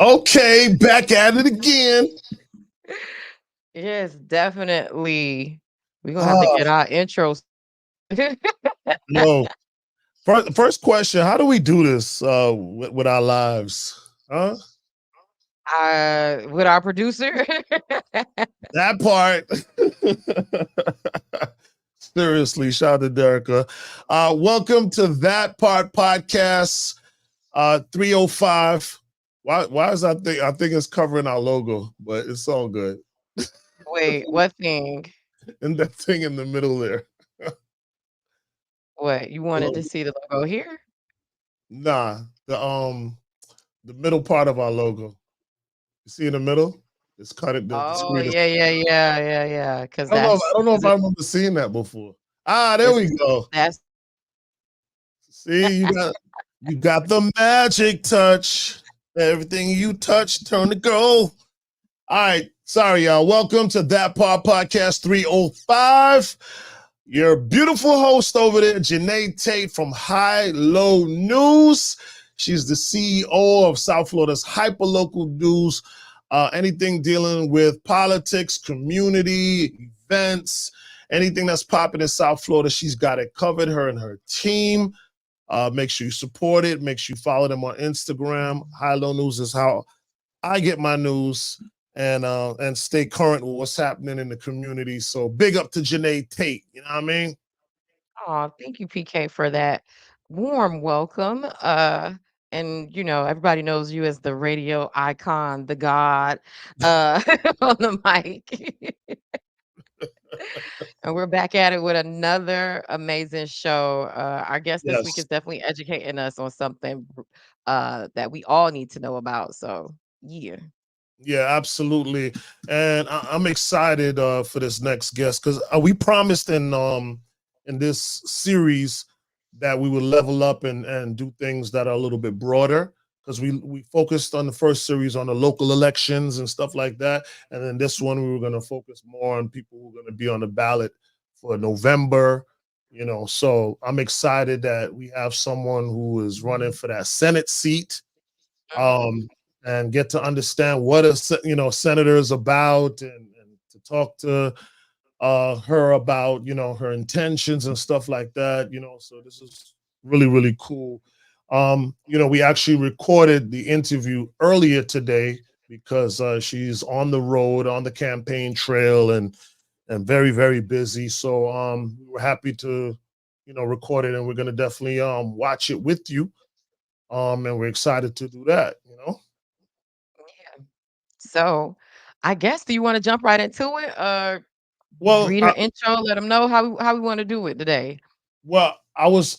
Okay, back at it again. Yes, definitely. We're gonna have to Ah, get our intros. no. First question: how do we do this with our lives? Huh? With our producer. That part. Seriously, shout out to Derica. Welcome to That Part Podcast 305. Why is that thing? I think it's covering our logo, but it's all good. Wait, what thing? And that thing in the middle there. What, you wanted to see the logo here? Nah, the middle part of our logo. You see in the middle? It's cut it. The Oh, screen is. yeah. Because I don't know if I remember seeing that before. There it's we go. that's See, you got the magic touch. Everything you touch turn to gold. All right, sorry y'all. Welcome to That Part Podcast 305. Your beautiful host over there, Janae Tate from High Low News. She's the CEO of South Florida's hyperlocal news. Anything dealing with politics, community, events, anything that's popping in South Florida, she's got it covered, her and her team. Make sure you support it. Make sure you follow them on Instagram. High Low News is how I get my news and stay current with what's happening in the community. So big up to Janae Tate. You know what I mean? Oh, thank you, PK, for that warm welcome. And everybody knows you as the radio icon, the god, uh, on the mic. And we're back at it with another amazing show. Our guest this week Yes. is definitely educating us on something that we all need to know about. So, yeah. Yeah, absolutely. And I'm excited for this next guest because we promised in this series that we would level up and do things that are a little bit broader because we focused on the first series on the local elections and stuff like that, and then this one we were going to focus more on people who are going to be on the ballot for November. So I'm excited that we have someone who is running for that Senate seat. Mhm. And get to understand what a senator is about, and to talk to her about her intentions and stuff like that. So this is really cool. We actually recorded the interview earlier today because she's on the road on the campaign trail and very busy. So we were happy to record it, and we're going to definitely watch it with you. And we're excited to do that. Yeah. So, I guess, do you want to jump right into it? Well, Read her intro, let them know how we want to do it today. I was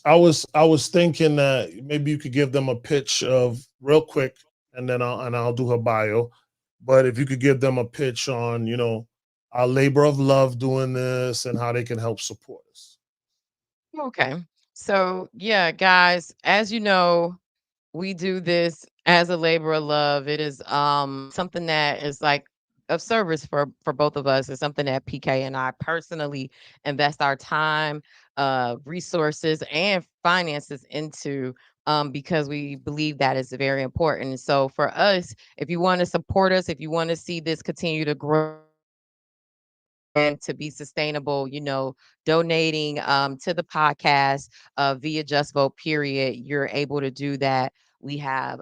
thinking that maybe you could give them a pitch of real quick, and then I'll do her bio. But if you could give them a pitch on our labor of love doing this and how they can help support us. Okay. So, yeah, guys, as you know, we do this as a labor of love. It is something that is like of service for both of us. It's something that PK and I personally invest our time, resources, and finances into, because we believe that is very important. So for us, if you want to support us, if you want to see this continue to grow and to be sustainable, donating to the podcast via Just Vote period, you're able to do that. We have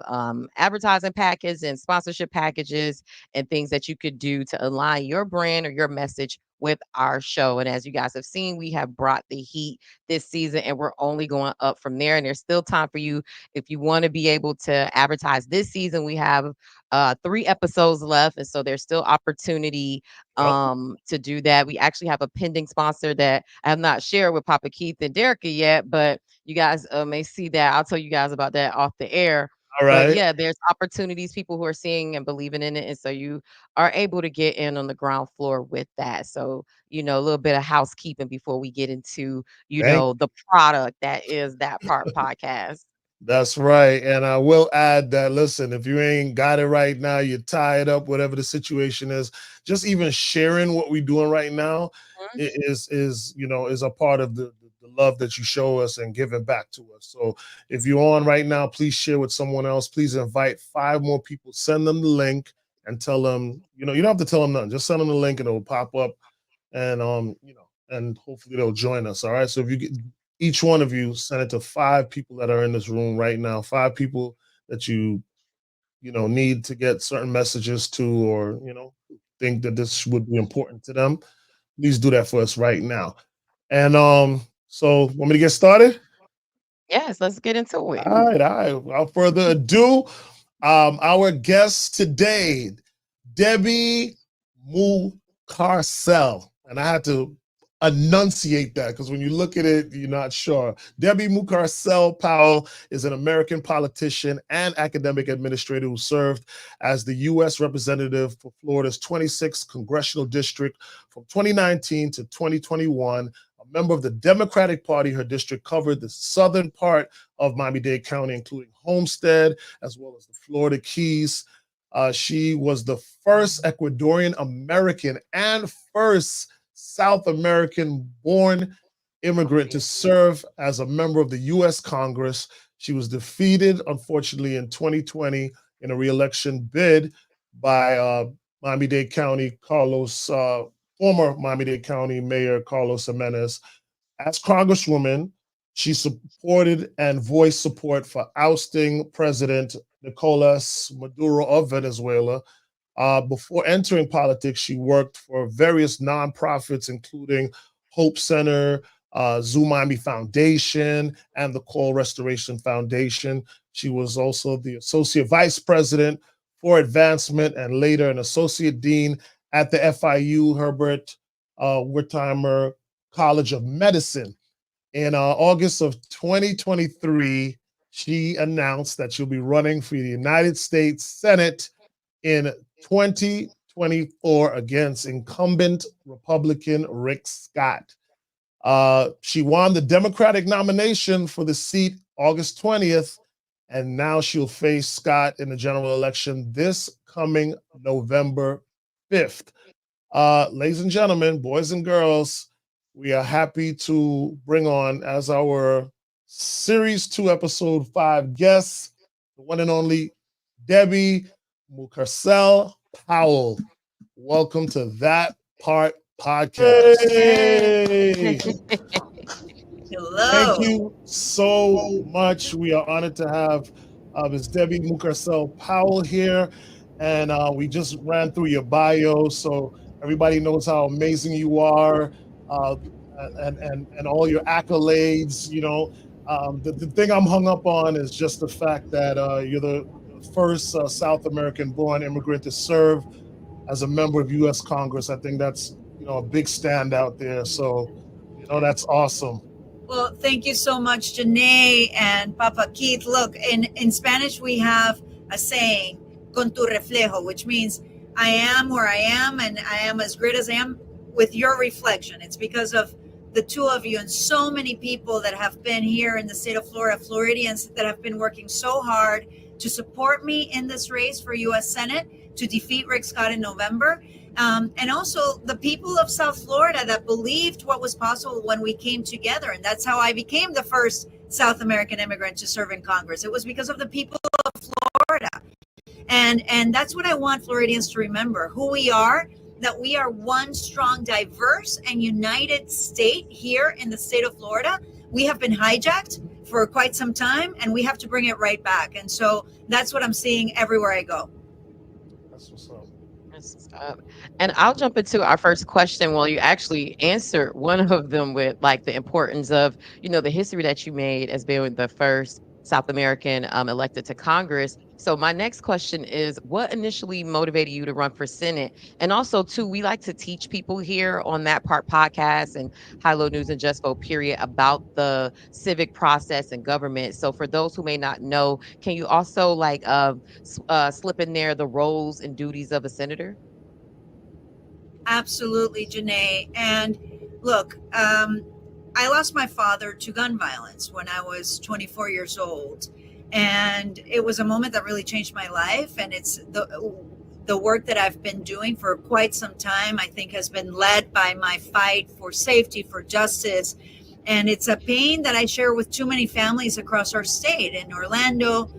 advertising packages and sponsorship packages and things that you could do to align your brand or your message with our show. And as you guys have seen, we have brought the heat this season and we're only going up from there. And there's still time for you if you want to be able to advertise this season. We have 3 episodes left. And so there's still opportunity Yep. to do that. We actually have a pending sponsor that I have not shared with Papa Keith and Derica yet, but you guys may see that. I'll tell you guys about that off the air. All But right. yeah, there's opportunities, people who are seeing and believing in it. And so you are able to get in on the ground floor with that. So, a little bit of housekeeping before we get into, Thank. the product that is That Part Podcast. That's right. And I will add that, listen, if you ain't got it right now, you're tied up, whatever the situation is, just even sharing what we're doing right now Mhm. is a part of the love that you show us and giving back to us. So if you're on right now, please share with someone else. Please invite 5 more people. Send them the link and tell them, you don't have to tell them nothing. Just send them the link and it'll pop up, and and hopefully they'll join us. All right. So if you get each one of you send it to 5 people that are in this room right now, 5 people that need to get certain messages to, or think that this would be important to them. Please do that for us right now. And so want me to get started? Yes, let's get into it. All right. Without further ado, our guest today, Debbie Mucarsel. And I had to enunciate that because when you look at it, you're not sure. Debbie Mucarsel-Powell is an American politician and academic administrator who served as the U.S. representative for Florida's 26th congressional district from 2019 to 2021. A member of the Democratic Party, her district covered the southern part of Miami-Dade County, including Homestead, as well as the Florida Keys. She was the first Ecuadorian American and first South American born immigrant to serve as a member of the U.S. Congress. She was defeated, unfortunately, in 2020 in a re-election bid by Miami-Dade County former Miami-Dade County Mayor Carlos Jimenez. As Congresswoman, she supported and voiced support for ousting President Nicolas Maduro of Venezuela. Before entering politics, she worked for various nonprofits, including Hope Center, Zoo Miami Foundation, and the Coal Restoration Foundation. She was also the Associate Vice President for Advancement and later an Associate Dean at the FIU Herbert Wertheimer College of Medicine. In August of 2023, she announced that she'll be running for the United States Senate in 2024 against incumbent Republican Rick Scott. She won the Democratic nomination for the seat August 20th, and now she'll face Scott in the general election this coming November 5th. Ladies and gentlemen, boys and girls, we are happy to bring on as our Series 2, Episode 5 guest, the one and only Debbie Mucarsel-Powell. Welcome to That Part Podcast. Hey! Hello. Thank you so much. We are honored to have Ms. Debbie Mucarsel-Powell here. And we just ran through your bio, so everybody knows how amazing you are, and all your accolades. The thing I'm hung up on is just the fact that you're the first South American-born immigrant to serve as a member of U.S. Congress. I think that's a big standout there. So that's awesome. Well, thank you so much, Janae and Papa Keith. Look, in Spanish we have a saying, "Con tu reflejo," which means I am where I am, and I am as great as I am with your reflection. It's because of the two of you and so many people that have been here in the state of Florida, Floridians that have been working so hard to support me in this race for U.S. Senate to defeat Rick Scott in November. And also the people of South Florida that believed what was possible when we came together. And that's how I became the first South American immigrant to serve in Congress. It was because of the people of Florida. And that's what I want Floridians to remember, who we are, that we are one strong, diverse, and united state here in the state of Florida. We have been hijacked for quite some time, and we have to bring it right back. And so that's what I'm seeing everywhere I go. That's what's up. And I'll jump into our first question. Well, you actually answered one of them with like the importance of, the history that you made as being the first South American elected to Congress. So my next question is, what initially motivated you to run for Senate? And also, too, we like to teach people here on That Part Podcast and High Low News and Just Vote, period, about the civic process and government. So for those who may not know, can you also slip in there the roles and duties of a senator? Absolutely, Janae. And look, I lost my father to gun violence when I was 24 years old. And it was a moment that really changed my life. And it's the work that I've been doing for quite some time, I think, has been led by my fight for safety, for justice, And it's a pain that I share with too many families across our state, in Orlando,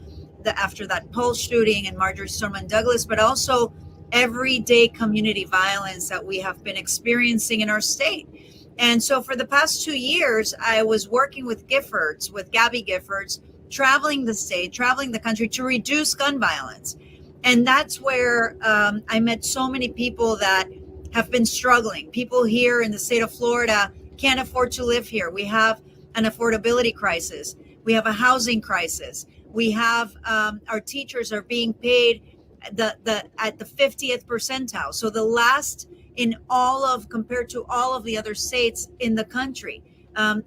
after that Pulse shooting, and Marjorie Stoneman Douglas, but also everyday community violence that we have been experiencing in our state. And so for the past 2 years, I was working with Giffords, with Gabby Giffords, traveling the state, traveling the country to reduce gun violence. And that's where I met so many people that have been struggling. People here in the state of Florida can't afford to live here. We have an affordability crisis. We have a housing crisis. We have our teachers are being paid at the 50th percentile. So the last in compared to all of the other states in the country.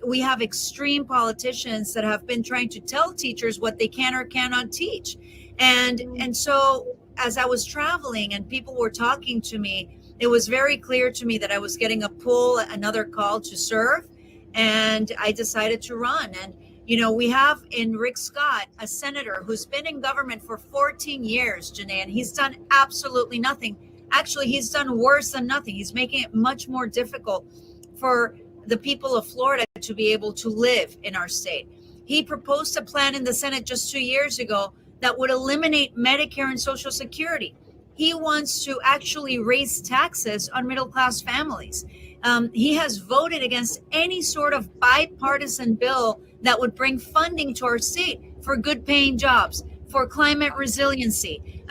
We have extreme politicians that have been trying to tell teachers what they can or cannot teach. And so as I was traveling and people were talking to me, it was very clear to me that I was getting another call to serve. And I decided to run. And, we have in Rick Scott, a senator who's been in government for 14 years, Janae, and he's done absolutely nothing. Actually, he's done worse than nothing. He's making it much more difficult for the people of Florida to be able to live in our state. He proposed a plan in the Senate just 2 years ago that would eliminate Medicare and Social Security. He wants to actually raise taxes on middle-class families. He has voted against any sort of bipartisan bill that would bring funding to our state for good-paying jobs, for climate resiliency,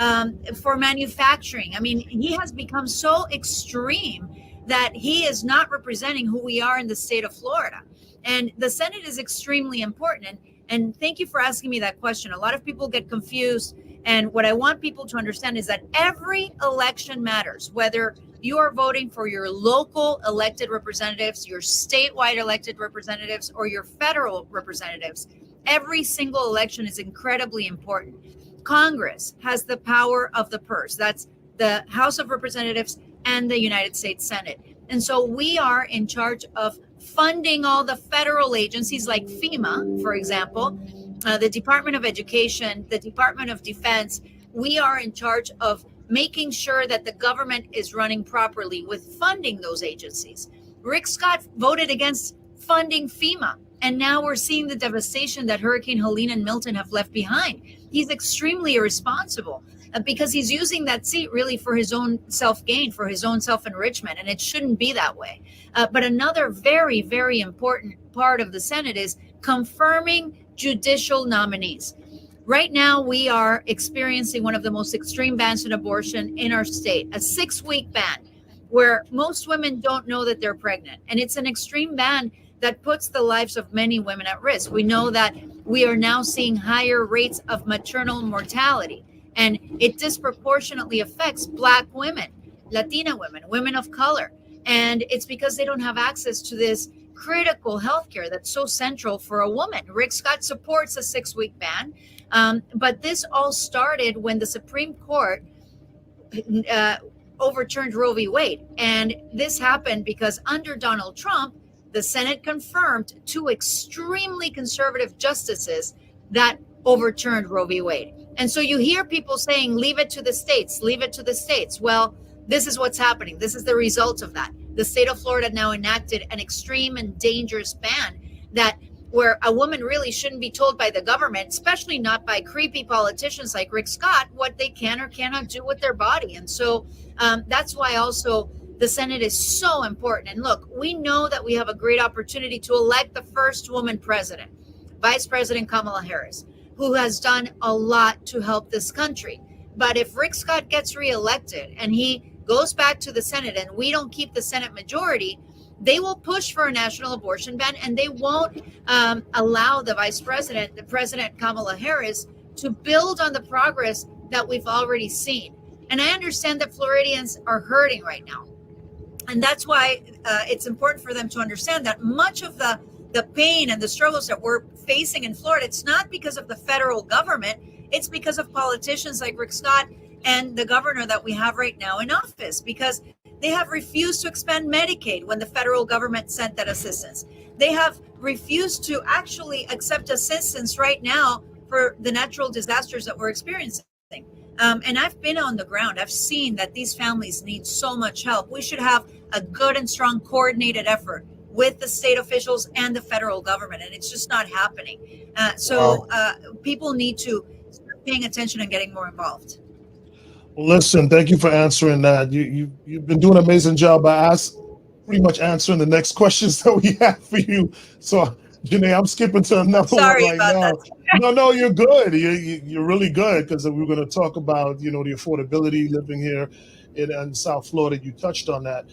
for manufacturing. I mean, he has become so extreme that he is not representing who we are in the state of Florida. And the Senate is extremely important. And thank you for asking me that question. A lot of people get confused. And what I want people to understand is that every election matters, whether you are voting for your local elected representatives, your statewide elected representatives, or your federal representatives. Every single election is incredibly important. Congress has the power of the purse. That's the House of Representatives and the United States Senate. And so we are in charge of funding all the federal agencies like FEMA, for example, the Department of Education, the Department of Defense. We are in charge of making sure that the government is running properly with funding those agencies. Rick Scott voted against funding FEMA. And now we're seeing the devastation that Hurricane Helene and Milton have left behind. He's extremely irresponsible because he's using that seat really for his own self-gain, for his own self-enrichment. And it shouldn't be that way. But another very, very important part of the Senate is confirming judicial nominees. Right now, we are experiencing one of the most extreme bans on abortion in our state, a 6-week ban where most women don't know that they're pregnant. And it's an extreme ban that puts the lives of many women at risk. We know that we are now seeing higher rates of maternal mortality, and it disproportionately affects Black women, Latina women, women of color. And it's because they don't have access to this critical healthcare that's so central for a woman. Rick Scott supports a 6-week ban. But this all started when the Supreme Court overturned Roe v. Wade. And this happened because under Donald Trump, the Senate confirmed 2 extremely conservative justices that overturned Roe v. Wade. And so you hear people saying, leave it to the states, leave it to the states. Well, this is what's happening. This is the result of that. The state of Florida now enacted an extreme and dangerous ban where a woman really shouldn't be told by the government, especially not by creepy politicians like Rick Scott, what they can or cannot do with their body. And so that's why also the Senate is so important. And look, we know that we have a great opportunity to elect the first woman president, Vice President Kamala Harris, who has done a lot to help this country. But if Rick Scott gets reelected and he goes back to the Senate and we don't keep the Senate majority, they will push for a national abortion ban, and they won't allow the Vice President, the President Kamala Harris, to build on the progress that we've already seen. And I understand that Floridians are hurting right now. And that's why it's important for them to understand that much of the pain and the struggles that we're facing in Florida, it's not because of the federal government, it's because of politicians like Rick Scott and the governor that we have right now in office, because they have refused to expand Medicaid when the federal government sent that assistance. They have refused to actually accept assistance right now for the natural disasters that we're experiencing. And I've been on the ground. I've seen that these families need so much help. We should have a good and strong coordinated effort with the state officials and the federal government, and it's just not happening. People need to start paying attention and getting more involved. Well, listen, thank you for answering that. You've been doing an amazing job by pretty much answering the next questions that we have for you. So, Janae, I'm skipping to another Sorry one right about now. that. No, you're good. You're really good, because we're going to talk about, the affordability living here in South Florida. You touched on that.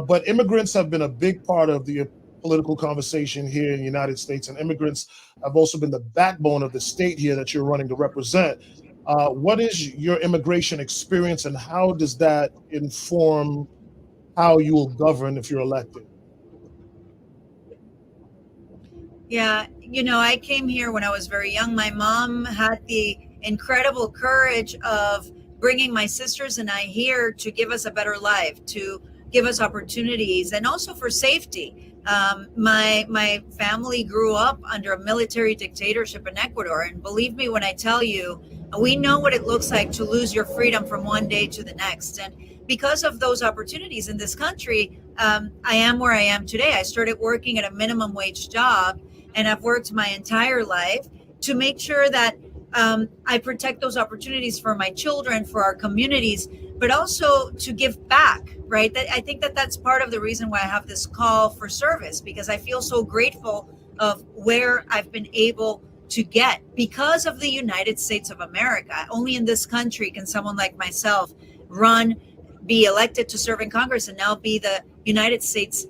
But immigrants have been a big part of the political conversation here in the United States, and immigrants have also been the backbone of the state here that you're running to represent. What is your immigration experience, and how does that inform how you will govern if you're elected? Yeah, I came here when I was very young. My mom had the incredible courage of bringing my sisters and I here to give us a better life, to give us opportunities, and also for safety. My family grew up under a military dictatorship in Ecuador, and believe me when I tell you, we know what it looks like to lose your freedom from one day to the next. And because of those opportunities in this country, I am where I am today. I started working at a minimum wage job, and I've worked my entire life to make sure that I protect those opportunities for my children, for our communities, but also to give back, right? I think that's part of the reason why I have this call for service, because I feel so grateful of where I've been able to get because of the United States of America. Only in this country can someone like myself be elected to serve in Congress, and now be the United States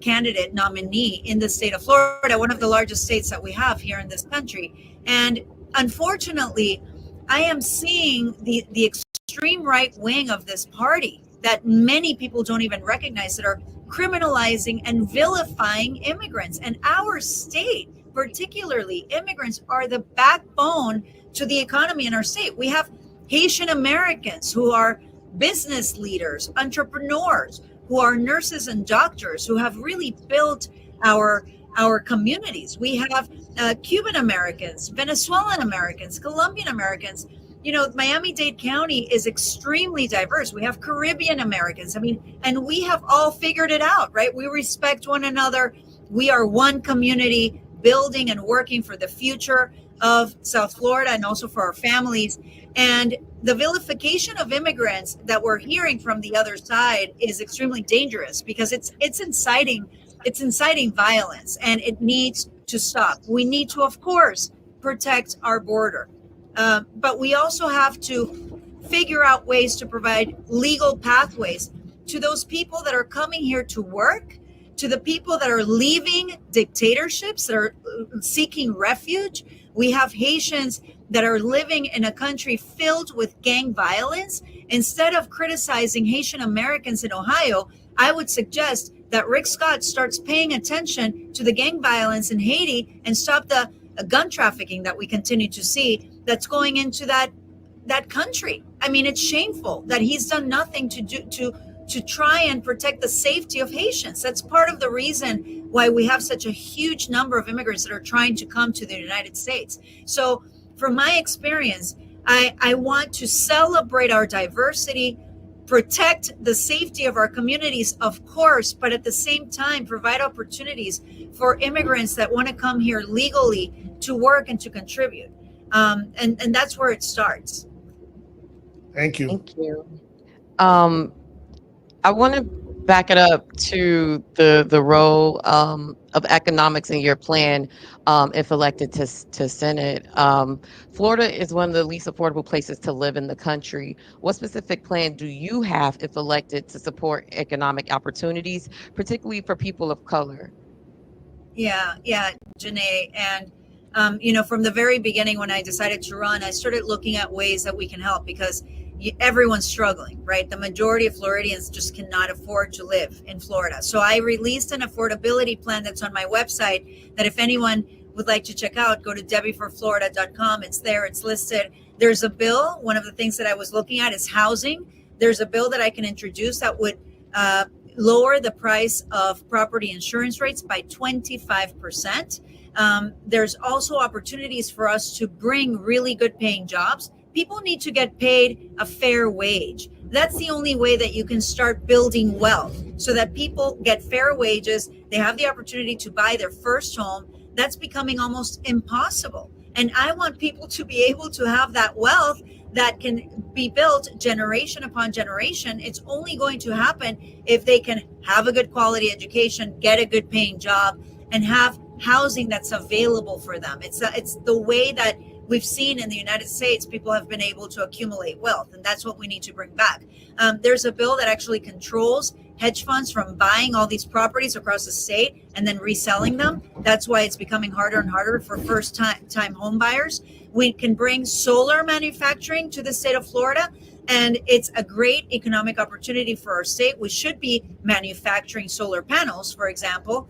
candidate nominee in the state of Florida, one of the largest states that we have here in this country. And unfortunately, I am seeing the extreme right wing of this party that many people don't even recognize, that are criminalizing and vilifying immigrants. And our state, particularly immigrants, are the backbone to the economy in our state. We have Haitian Americans who are business leaders, entrepreneurs, who are nurses and doctors, who have really built our communities. We have Cuban Americans, Venezuelan Americans, Colombian Americans. Miami-Dade County is extremely diverse. We have Caribbean Americans. And we have all figured it out, right? We respect one another. We are one community, building and working for the future of South Florida and also for our families. And the vilification of immigrants that we're hearing from the other side is extremely dangerous, because it's inciting violence, and it needs to stop. We need to, of course, protect our border, but we also have to figure out ways to provide legal pathways to those people that are coming here to work, to the people that are leaving dictatorships, that are seeking refuge. We have Haitians that are living in a country filled with gang violence. Instead of criticizing Haitian Americans in Ohio, I would suggest that Rick Scott starts paying attention to the gang violence in Haiti and stop the gun trafficking that we continue to see that's going into that country. It's shameful that he's done nothing to try and protect the safety of Haitians. That's part of the reason why we have such a huge number of immigrants that are trying to come to the United States. So from my experience, I want to celebrate our diversity, protect the safety of our communities, of course, but at the same time, provide opportunities for immigrants that want to come here legally to work and to contribute. And that's where it starts. Thank you. Thank you. I want to back it up to the role of economics in your plan if elected to Senate. Florida is one of the least affordable places to live in the country. What specific plan do you have if elected to support economic opportunities, particularly for people of color? Yeah, Janae. And from the very beginning, when I decided to run, I started looking at ways that we can help, because everyone's struggling, right? The majority of Floridians just cannot afford to live in Florida. So I released an affordability plan that's on my website that if anyone would like to check out, go to debbieforflorida.com. It's there, it's listed. There's a bill. One of the things that I was looking at is housing. There's a bill that I can introduce that would lower the price of property insurance rates by 25%. There's also opportunities for us to bring really good paying jobs. People need to get paid a fair wage. That's the only way that you can start building wealth, so that people get fair wages, they have the opportunity to buy their first home. That's becoming almost impossible. And I want people to be able to have that wealth that can be built generation upon generation. It's only going to happen if they can have a good quality education, get a good paying job, and have housing that's available for them. It's the way that we've seen in the United States people have been able to accumulate wealth, and that's what we need to bring back. There's a bill that actually controls hedge funds from buying all these properties across the state and then reselling them. That's why it's becoming harder and harder for first time home buyers. We can bring solar manufacturing to the state of Florida, and it's a great economic opportunity for our state. We should be manufacturing solar panels, for example.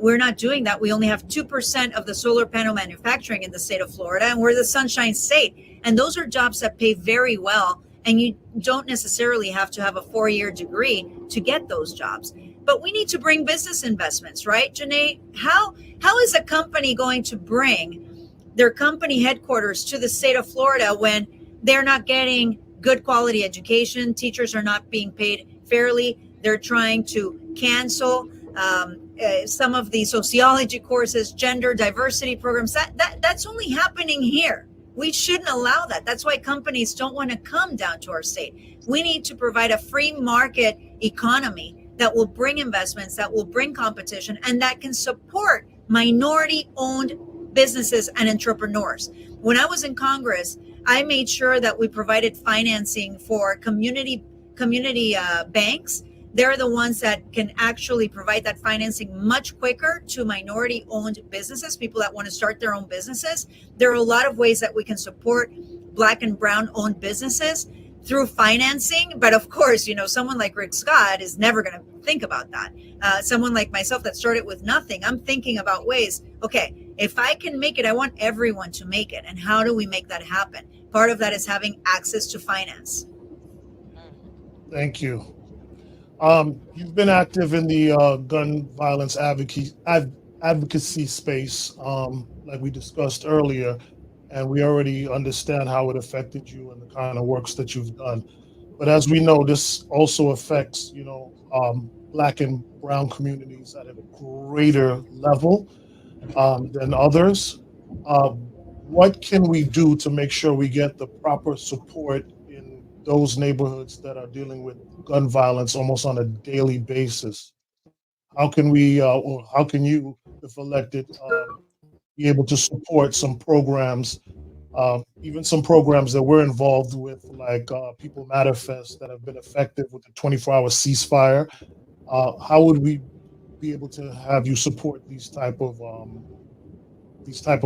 We're not doing that. We only have 2% of the solar panel manufacturing in the state of Florida, and we're the Sunshine State. And those are jobs that pay very well, and you don't necessarily have to have a 4-year degree to get those jobs. But we need to bring business investments, right, Janae? How is a company going to bring their company headquarters to the state of Florida when they're not getting good quality education? Teachers are not being paid fairly. They're trying to cancel some of the sociology courses, gender diversity programs. That's only happening here. We shouldn't allow that. That's why companies don't want to come down to our state. We need to provide a free market economy that will bring investments, that will bring competition, and that can support minority-owned businesses and entrepreneurs. When I was in Congress, I made sure that we provided financing for community banks. They're the ones that can actually provide that financing much quicker to minority-owned businesses, people that want to start their own businesses. There are a lot of ways that we can support Black and Brown-owned businesses through financing. But of course, someone like Rick Scott is never going to think about that. Someone like myself that started with nothing, I'm thinking about ways, okay, if I can make it, I want everyone to make it. And how do we make that happen? Part of that is having access to finance. Thank you. You've been active in the gun violence advocacy space, like we discussed earlier, and we already understand how it affected you and the kind of works that you've done. But as we know, this also affects, Black and Brown communities at a greater level than others. What can we do to make sure we get the proper support in those neighborhoods that are dealing with gun violence almost on a daily basis? How can we, or how can you, if elected, be able to support some programs, even some programs that we're involved with, like People Matter Fest, that have been effective with the 24-hour ceasefire? How would we be able to have you support these type of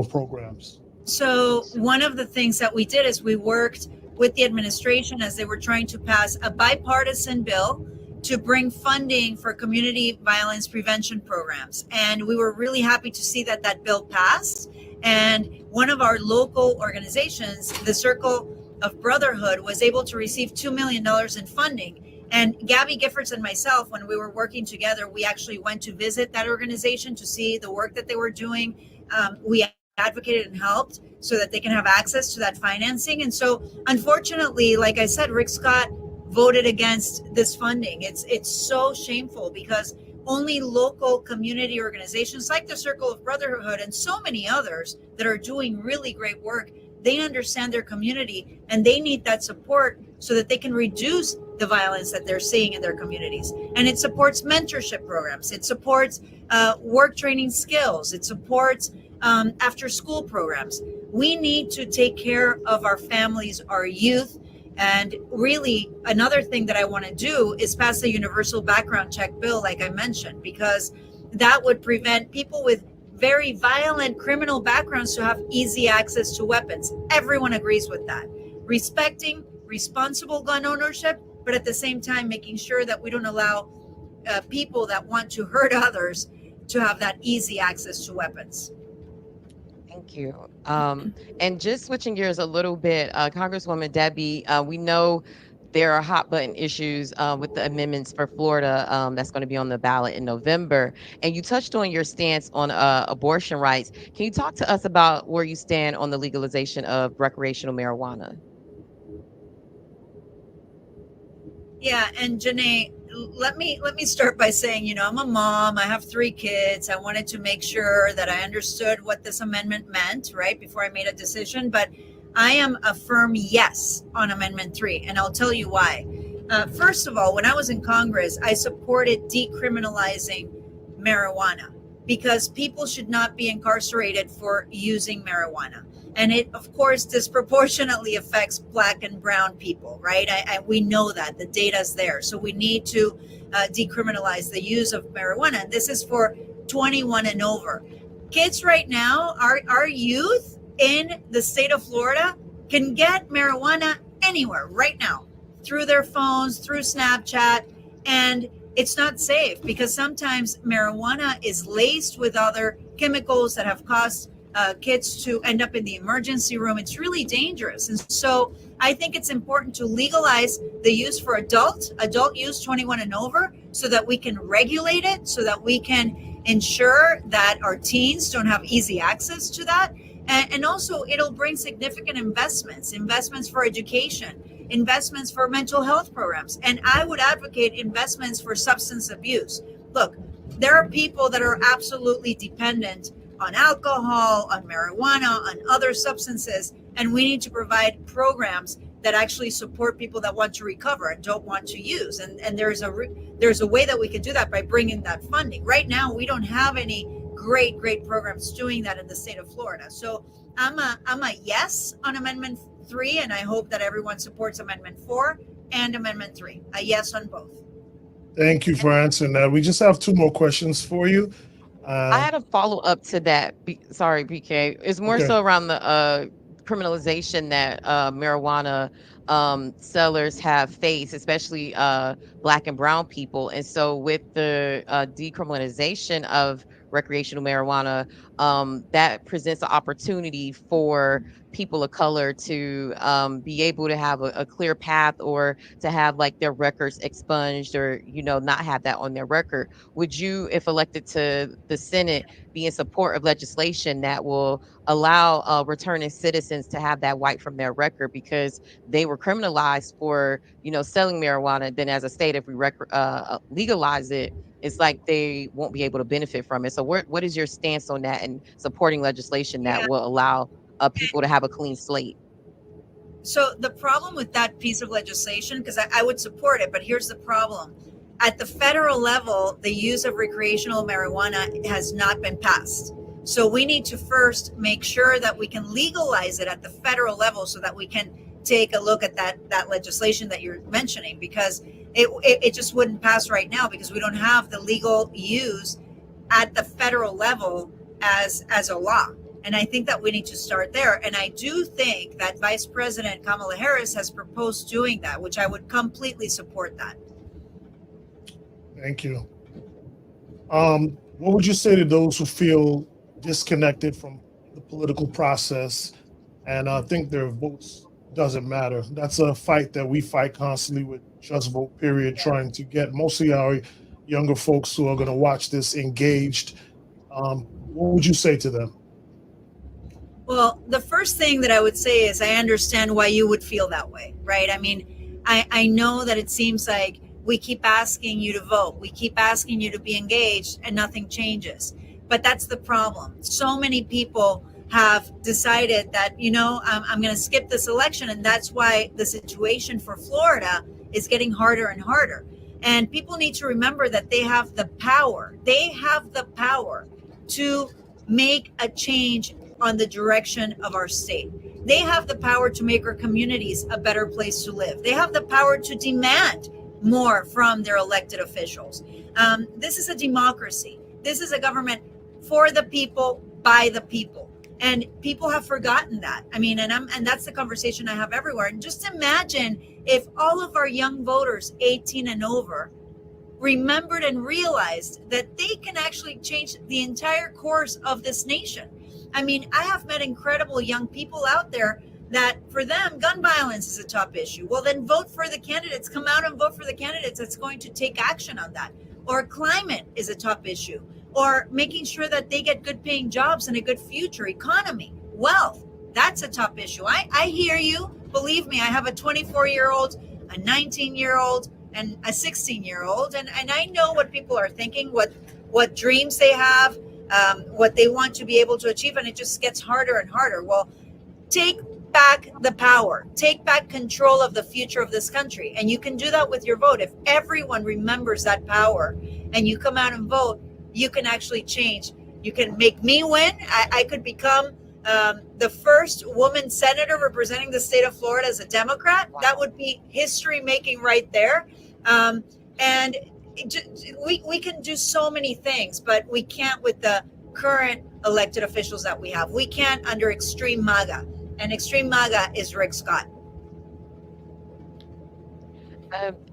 programs? So one of the things that we did is we worked with the administration as they were trying to pass a bipartisan bill to bring funding for community violence prevention programs. And we were really happy to see that bill passed. And one of our local organizations, the Circle of Brotherhood, was able to receive $2 million in funding. And Gabby Giffords and myself, when we were working together, we actually went to visit that organization to see the work that they were doing. We advocated and helped so that they can have access to that financing. And so, unfortunately, like I said, Rick Scott voted against this funding. It's so shameful, because only local community organizations like the Circle of Brotherhood and so many others that are doing really great work, they understand their community and they need that support so that they can reduce the violence that they're seeing in their communities. And it supports mentorship programs. It supports work training skills. It supports after school programs. We need to take care of our families, our youth. And really, another thing that I want to do is pass a universal background check bill, like I mentioned, because that would prevent people with very violent criminal backgrounds to have easy access to weapons. Everyone agrees with that. Respecting responsible gun ownership, but at the same time, making sure that we don't allow people that want to hurt others to have that easy access to weapons. Thank you. And just switching gears a little bit, Congresswoman Debbie, we know there are hot button issues with the amendments for Florida that's going to be on the ballot in November. And you touched on your stance on abortion rights. Can you talk to us about where you stand on the legalization of recreational marijuana? Yeah, and Janae, let me start by saying, I'm a mom. I have 3 kids. I wanted to make sure that I understood what this amendment meant, right, before I made a decision. But I am a firm yes on Amendment 3, and I'll tell you why. First of all, when I was in Congress, I supported decriminalizing marijuana because people should not be incarcerated for using marijuana. And it, of course, disproportionately affects Black and brown people, right? We know that the data is there. So we need to decriminalize the use of marijuana. And this is for 21 and over. Kids right now, our youth in the state of Florida can get marijuana anywhere right now through their phones, through Snapchat. And it's not safe because sometimes marijuana is laced with other chemicals that have caused kids to end up in the emergency room. It's really dangerous. And so I think it's important to legalize the use for adult use 21 and over so that we can regulate it, so that we can ensure that our teens don't have easy access to that. And also it'll bring significant investments for education, investments for mental health programs. And I would advocate investments for substance abuse. Look, there are people that are absolutely dependent on alcohol, on marijuana, on other substances, and we need to provide programs that actually support people that want to recover and don't want to use. And there's a way that we can do that by bringing that funding. Right now, we don't have any great programs doing that in the state of Florida. So I'm a yes on Amendment 3, and I hope that everyone supports Amendment 4 and Amendment 3. A yes on both. Thank you for answering that. We just have 2 more questions for you. I had a follow up to that. Sorry, BK. It's more Okay. so around the criminalization that marijuana sellers have faced, especially Black and brown people. And so with the decriminalization of recreational marijuana, that presents an opportunity for people of color to be able to have a clear path, or to have like their records expunged, or not have that on their record. Would you, if elected to the Senate, be in support of legislation that will allow returning citizens to have that wipe from their record, because they were criminalized for selling marijuana? Then as a state, if we legalize it, it's like they won't be able to benefit from it. So what is your stance on that, and supporting legislation that will allow people to have a clean slate? So the problem with that piece of legislation, because I would support it, but here's the problem. At the federal level, the use of recreational marijuana has not been passed. So we need to first make sure that we can legalize it at the federal level so that we can take a look at that legislation that you're mentioning, because it just wouldn't pass right now because we don't have the legal use at the federal level as a law. And I think that we need to start there. And I do think that Vice President Kamala Harris has proposed doing that, which I would completely support that. Thank you. What would you say to those who feel disconnected from the political process and think their votes doesn't matter? That's a fight that we fight constantly with Just Vote Period, trying to get mostly our younger folks who are going to watch this engaged. What would you say to them? Well, the first thing that I would say is I understand why you would feel that way, right? I mean, I know that it seems like we keep asking you to vote. We keep asking you to be engaged and nothing changes. But that's the problem. So many people have decided that, I'm going to skip this election. And that's why the situation for Florida is getting harder and harder. And people need to remember that they have the power. They have the power to make a change on the direction of our state. They have the power to make our communities a better place to live. They have the power to demand more from their elected officials. This is a democracy. This is a government for the people, by the people. And people have forgotten that. I mean, and that's the conversation I have everywhere. And just imagine if all of our young voters, 18 and over, remembered and realized that they can actually change the entire course of this nation. I mean, I have met incredible young people out there that for them, gun violence is a top issue. Well, then vote for the candidates, come out and vote for the candidates that's going to take action on that. Or climate is a top issue. Or making sure that they get good paying jobs and a good future, economy, wealth. That's a top issue. I hear you. Believe me, I have a 24-year-old, a 19-year-old, and a 16-year-old, and I know what people are thinking, what dreams they have, what they want to be able to achieve, and it just gets harder and harder. Well, take back the power, take back control of the future of this country, and you can do that with your vote. If everyone remembers that power and you come out and vote, you can actually change. You can make me win. I could become the first woman senator representing the state of Florida as a Democrat. Wow. That would be history making right there. And we can do so many things, but we can't with the current elected officials that we have. We can't under extreme MAGA, and extreme MAGA is Rick Scott.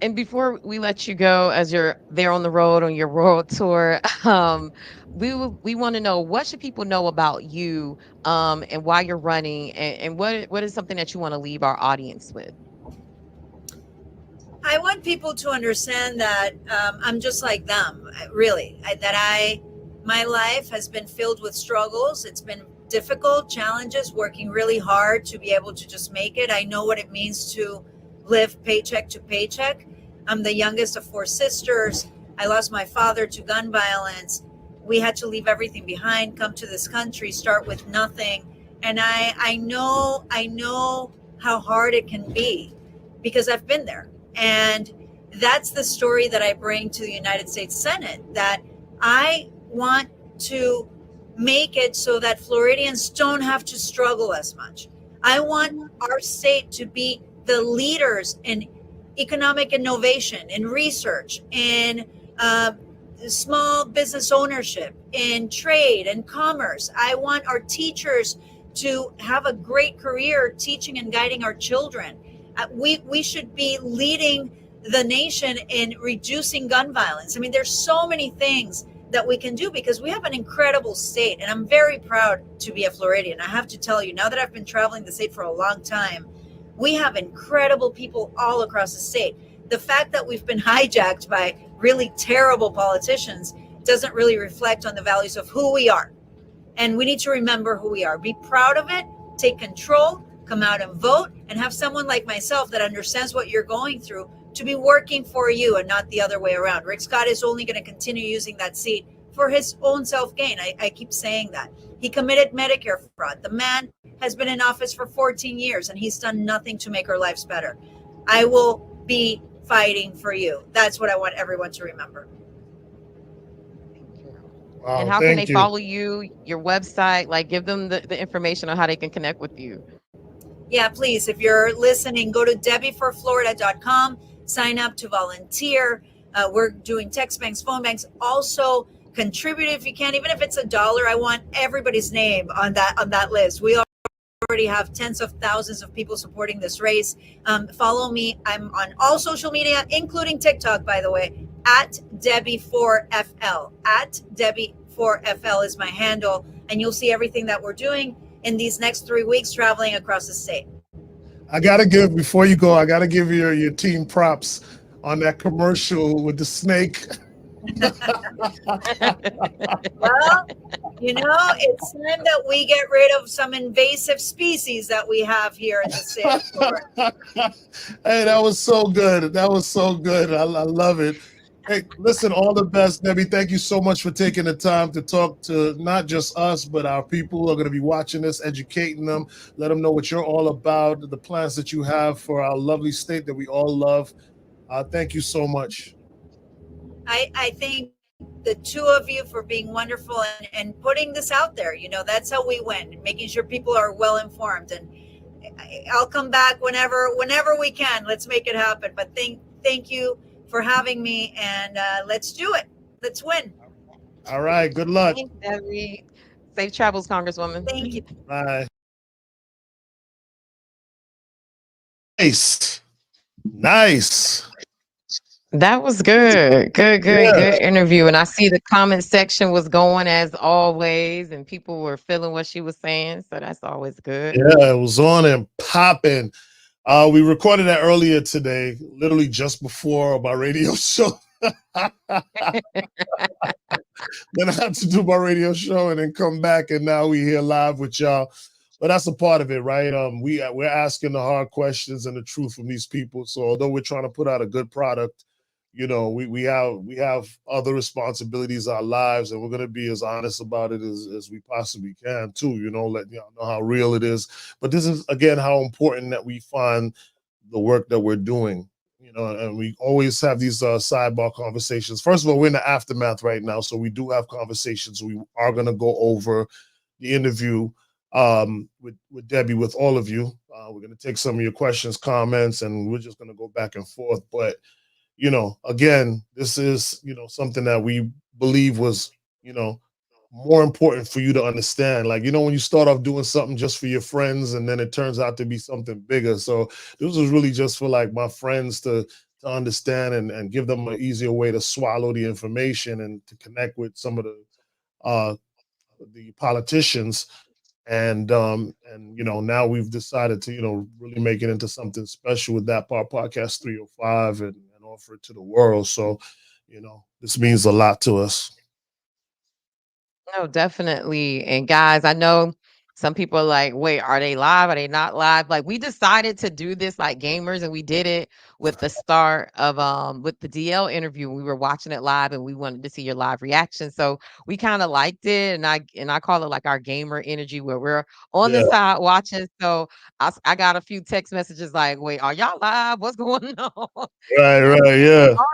And before we let you go, as you're there on the road on your world tour, we want to know, what should people know about you, and why you're running, and what is something that you want to leave our audience with? I want people to understand that I'm just like them, really. My life has been filled with struggles. It's been difficult, challenges, working really hard to be able to just make it. I know what it means to live paycheck to paycheck. I'm the youngest of 4 sisters. I lost my father to gun violence. We had to leave everything behind, come to this country, start with nothing. And I know how hard it can be because I've been there. And that's the story that I bring to the United States Senate, that I want to make it so that Floridians don't have to struggle as much. I want our state to be the leaders in economic innovation, in research, in small business ownership, in trade and commerce. I want our teachers to have a great career teaching and guiding our children. We should be leading the nation in reducing gun violence. I mean, there's so many things that we can do because we have an incredible state, and I'm very proud to be a Floridian. I have to tell you, now that I've been traveling the state for a long time, we have incredible people all across the state. The fact that we've been hijacked by really terrible politicians doesn't really reflect on the values of who we are. And we need to remember who we are. Be proud of it, take control, come out and vote, and have someone like myself that understands what you're going through to be working for you and not the other way around. Rick Scott is only going to continue using that seat for his own self-gain. I keep saying that. He committed Medicare fraud. The man has been in office for 14 years and he's done nothing to make our lives better. I will be fighting for you. That's what I want everyone to remember. Wow, and how can they follow you, your website? Like, give them the information on how they can connect with you. Yeah, please. If you're listening, go to debbieforflorida.com, sign up to volunteer. We're doing text banks, phone banks. Also, contribute if you can, even if it's $1. I want everybody's name on that list. We already have tens of thousands of people supporting this race. Follow me. I'm on all social media, including TikTok, by the way, at Debbie4FL. At Debbie4FL is my handle, and you'll see everything that we're doing in these next 3 weeks traveling across the state. I gotta give, before you go, I gotta give your team props on that commercial with the snake. Well, it's time that we get rid of some invasive species that we have here in the state of Florida. Hey, that was so good. That was so good. I love it. Hey, listen, all the best, Debbie. Thank you so much for taking the time to talk to not just us, but our people who are going to be watching this, educating them, let them know what you're all about, the plans that you have for our lovely state that we all love. Thank you so much. I thank the two of you for being wonderful and putting this out there. That's how we win, making sure people are well informed. And I'll come back whenever we can. Let's make it happen. But thank you for having me, and let's do it. Let's win. All right. Good luck. Thanks, Debbie. Safe travels, Congresswoman. Thank you. Bye. Nice. That was good. Good interview. And I see the comment section was going as always, and people were feeling what she was saying. So that's always good. Yeah, it was on and popping. We recorded that earlier today, literally just before my radio show. Then I had to do my radio show and then come back, and now we here live with y'all. But that's a part of it, right? We're asking the hard questions and the truth from these people. So although we're trying to put out a good product, we have other responsibilities, our lives, and we're gonna be as honest about it as we possibly can too. Let y'all know how real it is. But this is again how important that we find the work that we're doing. And we always have these sidebar conversations. First of all, we're in the aftermath right now, so we do have conversations. We are gonna go over the interview with Debbie, with all of you. We're gonna take some of your questions, comments, and we're just gonna go back and forth. But again, this is, something that we believe was, more important for you to understand. Like, when you start off doing something just for your friends and then it turns out to be something bigger. So this was really just for like my friends to understand and give them an easier way to swallow the information and to connect with some of the politicians. And now we've decided to really make it into something special with That Part Podcast 305 and offer it to the world. So this means a lot to us. No, definitely. And guys, I know some people are like, wait, are they live? Are they not live? Like we decided to do this like gamers, and we did it with the start of with the DL interview. We were watching it live and we wanted to see your live reaction. So we kind of liked it, and I call it like our gamer energy where we're on the Yeah. side watching. So I got a few text messages like, wait, are y'all live? What's going on? Right, So right, we yeah. are,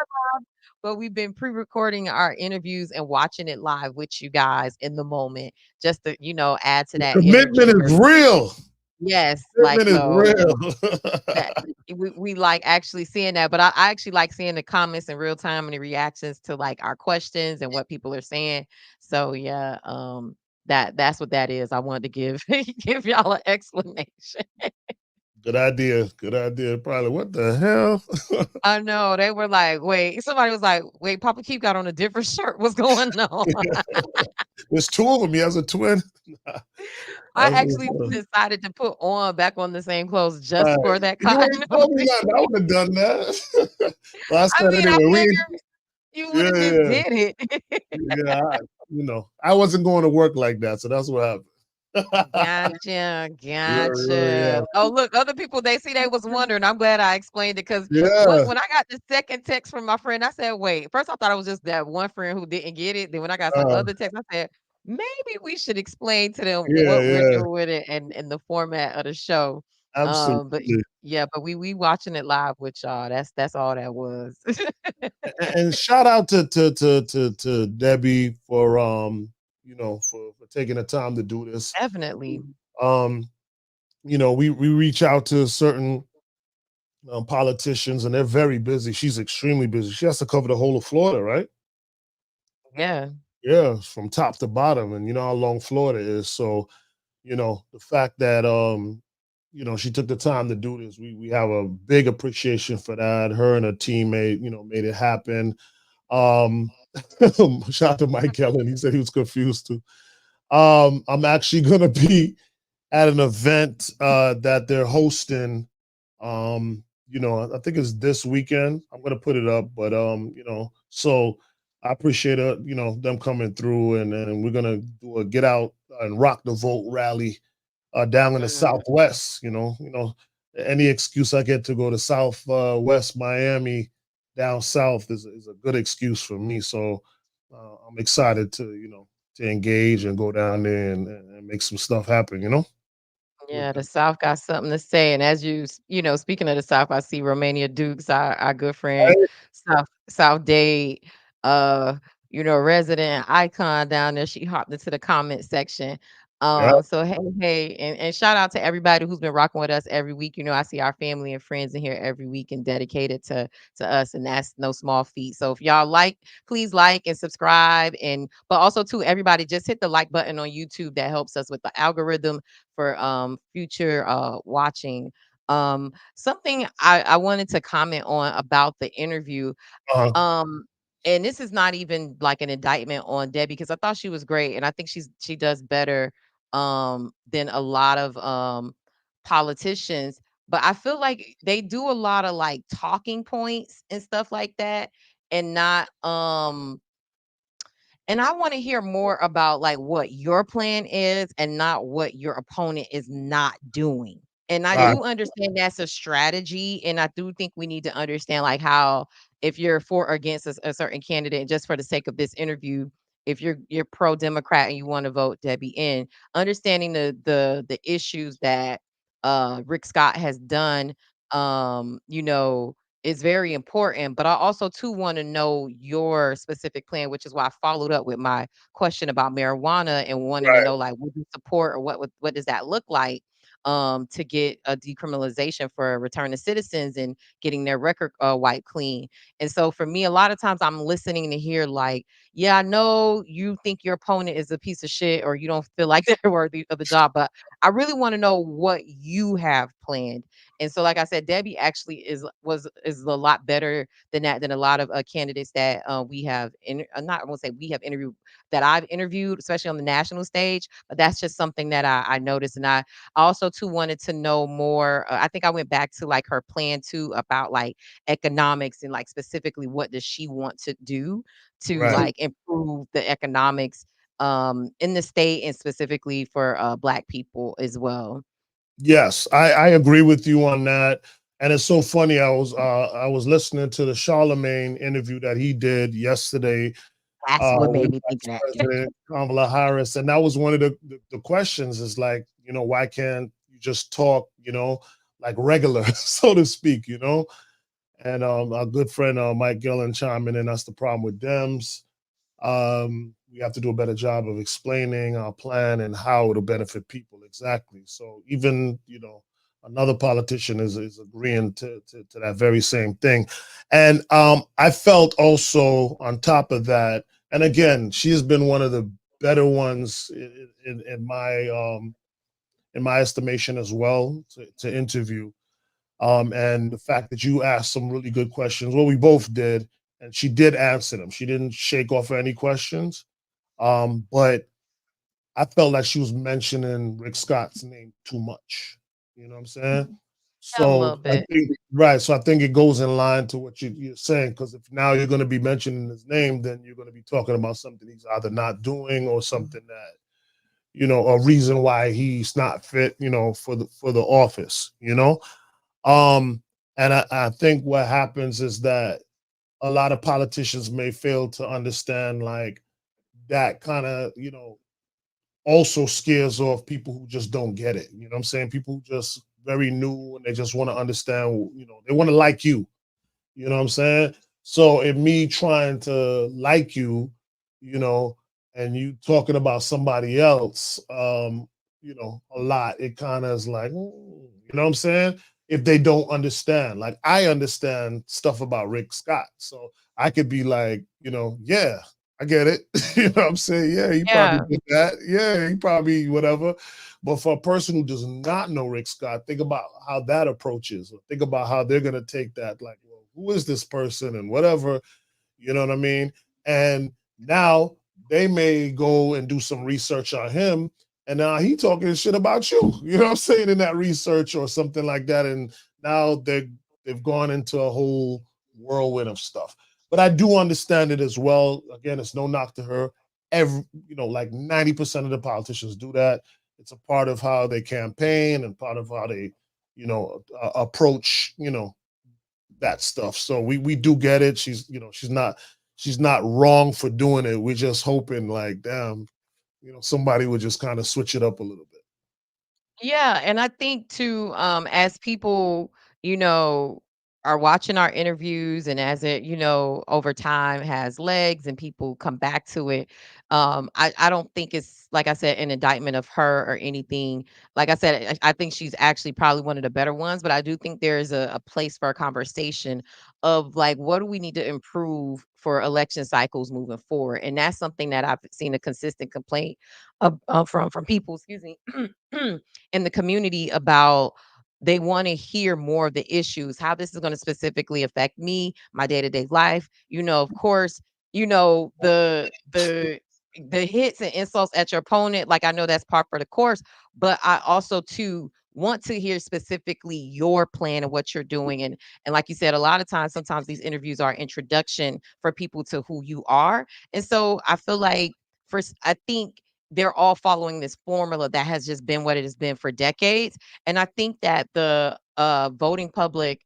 but we've been pre-recording our interviews and watching it live with you guys in the moment, just to, add to The that commitment energy. is real. Yes, like Commitment is so real. that we like actually seeing that, but I actually like seeing the comments in real time and the reactions to like our questions and what people are saying. So yeah, that's what that is. I wanted to give give y'all an explanation. Good idea. Good idea. Probably what the hell? I know they were like, wait, somebody was like, wait, Papa Keep got on a different shirt. What's going on? There's two of them. He has a twin. I That's actually what's decided to put on back on the same clothes just up. for that You ain't told me continuity. that. I would have done that. But I I said mean, I anyway. figured you would Yeah, have just yeah, did it. yeah. I wasn't going to work like that, so that's what happened. Gotcha, Yeah, gotcha. Oh, look, other people they see they was wondering. I'm glad I explained it because yeah, when yeah. when I got the second text from my friend, I said, "Wait." First, I thought it was just that one friend who didn't get it. Then when I got some Uh, other text, I said, "Maybe we should explain to them yeah, what we're yeah. doing with it and the format of the show." But Absolutely. yeah, but we watching it live with y'all. That's all that was. And shout out to Debbie for for taking the time to do this. Definitely. Um, we reach out to certain politicians, and they're very busy. She's extremely busy. She has to cover the whole of Florida, right? Yeah. Yeah, from top to bottom, and you know how long Florida is. So, the fact that she took the time to do this, we have a big appreciation for that. Her and her teammate, made it happen. Um, shout out to Mike Ellen. He said he was confused too. I'm actually gonna be at an event that they're hosting. I think it's this weekend. I'm gonna put it up, but so I appreciate them coming through, and we're gonna do a get out and rock the vote rally down in the Mhm. Southwest. Any excuse I get to go to South West Miami down south is a good excuse for me. So I'm excited to engage and go down there and make some stuff happen. With Yeah, the them. South got something to say, and as speaking of the South, I see Romania Dukes, our good friend, Right? South Dade, uh, resident icon down there. She hopped into the comment section. Yeah. So hey, and shout out to everybody who's been rocking with us every week. I see our family and friends in here every week and dedicated to us, and that's no small feat. So if y'all like, please like and subscribe, but also to everybody, just hit the like button on YouTube. That helps us with the algorithm for future watching. Something I wanted to comment on about the interview. Uh, Um, and this is not even like an indictment on Debbie because I thought she was great and I think she does better than a lot of politicians. But I feel like they do a lot of like talking points and stuff like that and not and I want to hear more about like what your plan is and not what your opponent is not doing. And I right. do understand that's a strategy. And I do think we need to understand like how if you're for or against a certain candidate, just for the sake of this interview, if you're pro Democrat and you want to vote Debbie in, understanding the issues that Rick Scott has done, you know, is very important. But I also too want to know your specific plan, which is why I followed up with my question about marijuana and wanting to Right. know, like, would you support or what does that look like to get a decriminalization for returning citizens and getting their record wiped clean. And so for me, a lot of times I'm listening to hear like, yeah, I know you think your opponent is a piece of shit or you don't feel like they're worthy of the job, but I really want to know what you have planned. And so, like I said, Debbie actually is a lot better than that, than a lot of candidates that we have not I won't say we have interviewed, that I've interviewed, especially on the national stage. But that's just something that I noticed, and I also too wanted to know more. I think I went back to like her plan too about like economics and like specifically what does she want to do to Right. like improve the economics in the state and specifically for Black people as well. Yes, I agree with you on that. And it's so funny. I was listening to the Charlemagne interview that he did yesterday That's what with made me think Vice of that. President Kamala Harris, and that was one of the questions. Is like, why can't you just talk, like regular, so to speak, And our good friend Mike Gillen chiming in. That's the problem with Dems. We have to do a better job of explaining our plan and how it'll benefit people exactly. So even another politician is agreeing to that very same thing. And I felt also on top of that, and again, she has been one of the better ones in my estimation as well to interview. And the fact that you asked some really good questions, well, we both did, and she did answer them. She didn't shake off any questions, but I felt like she was mentioning Rick Scott's name too much. You know what I'm saying? Yeah, a So little I bit. think right. So I think it goes in line to what you're saying, because if now you're going to be mentioning his name, then you're going to be talking about something he's either not doing or something that a reason why he's not fit, for the office. Um, and I think what happens is that a lot of politicians may fail to understand like that kind of, also scares off people who just don't get it. You know what I'm saying? People who just very new and they just want to understand, they want to like you. You know what I'm saying? So in me trying to like you know, and you talking about somebody else, a lot, it kind of is like, you know what I'm saying? If they don't understand, like I understand stuff about Rick Scott. So I could be like, yeah, I get it. You know what I'm saying? Yeah, he probably Yeah. did that. Yeah, he probably whatever. But for a person who does not know Rick Scott, think about how that approaches, or think about how they're gonna take that, like, well, who is this person and whatever, you know what I mean? And now they may go and do some research on him, and now he talking shit about you. You know what I'm saying, in that research or something like that. And now they've gone into a whole whirlwind of stuff. But I do understand it as well. Again, it's no knock to her. Like 90% of the politicians do that. It's a part of how they campaign and part of how they, approach, that stuff. So we do get it. She's not wrong for doing it. We're just hoping like, damn, somebody would just kind of switch it up a little bit. Yeah, and I think too, as people, you know, are watching our interviews and as it, over time has legs and people come back to it, I don't think it's, like I said, an indictment of her or anything. Like I said, I think she's actually probably one of the better ones, but I do think there is a place for a conversation of like, what do we need to improve for election cycles moving forward? And that's something that I've seen a consistent complaint from people, excuse me. In the community about they want to hear more of the issues, how this is going to specifically affect me, my day-to-day life. Of course, the hits and insults at your opponent, like I know that's part for the course, but I also too want to hear specifically your plan and what you're doing. And like you said, a lot of times, sometimes these interviews are introduction for people to who you are. And so I feel like first, I think they're all following this formula that has just been what it has been for decades. And I think that the voting public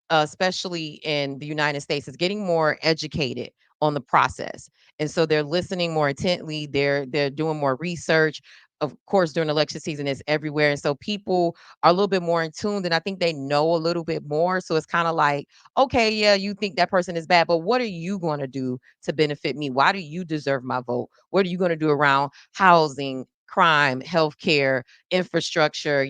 especially in the United States, is getting more educated on the process. And so they're listening more intently, they're doing more research. Of course, during election season, it's everywhere. And so people are a little bit more in tune, and I think they know a little bit more. So it's kind of like, okay, yeah, you think that person is bad, but what are you going to do to benefit me? Why do you deserve my vote? What are you going to do around housing, crime, healthcare, infrastructure,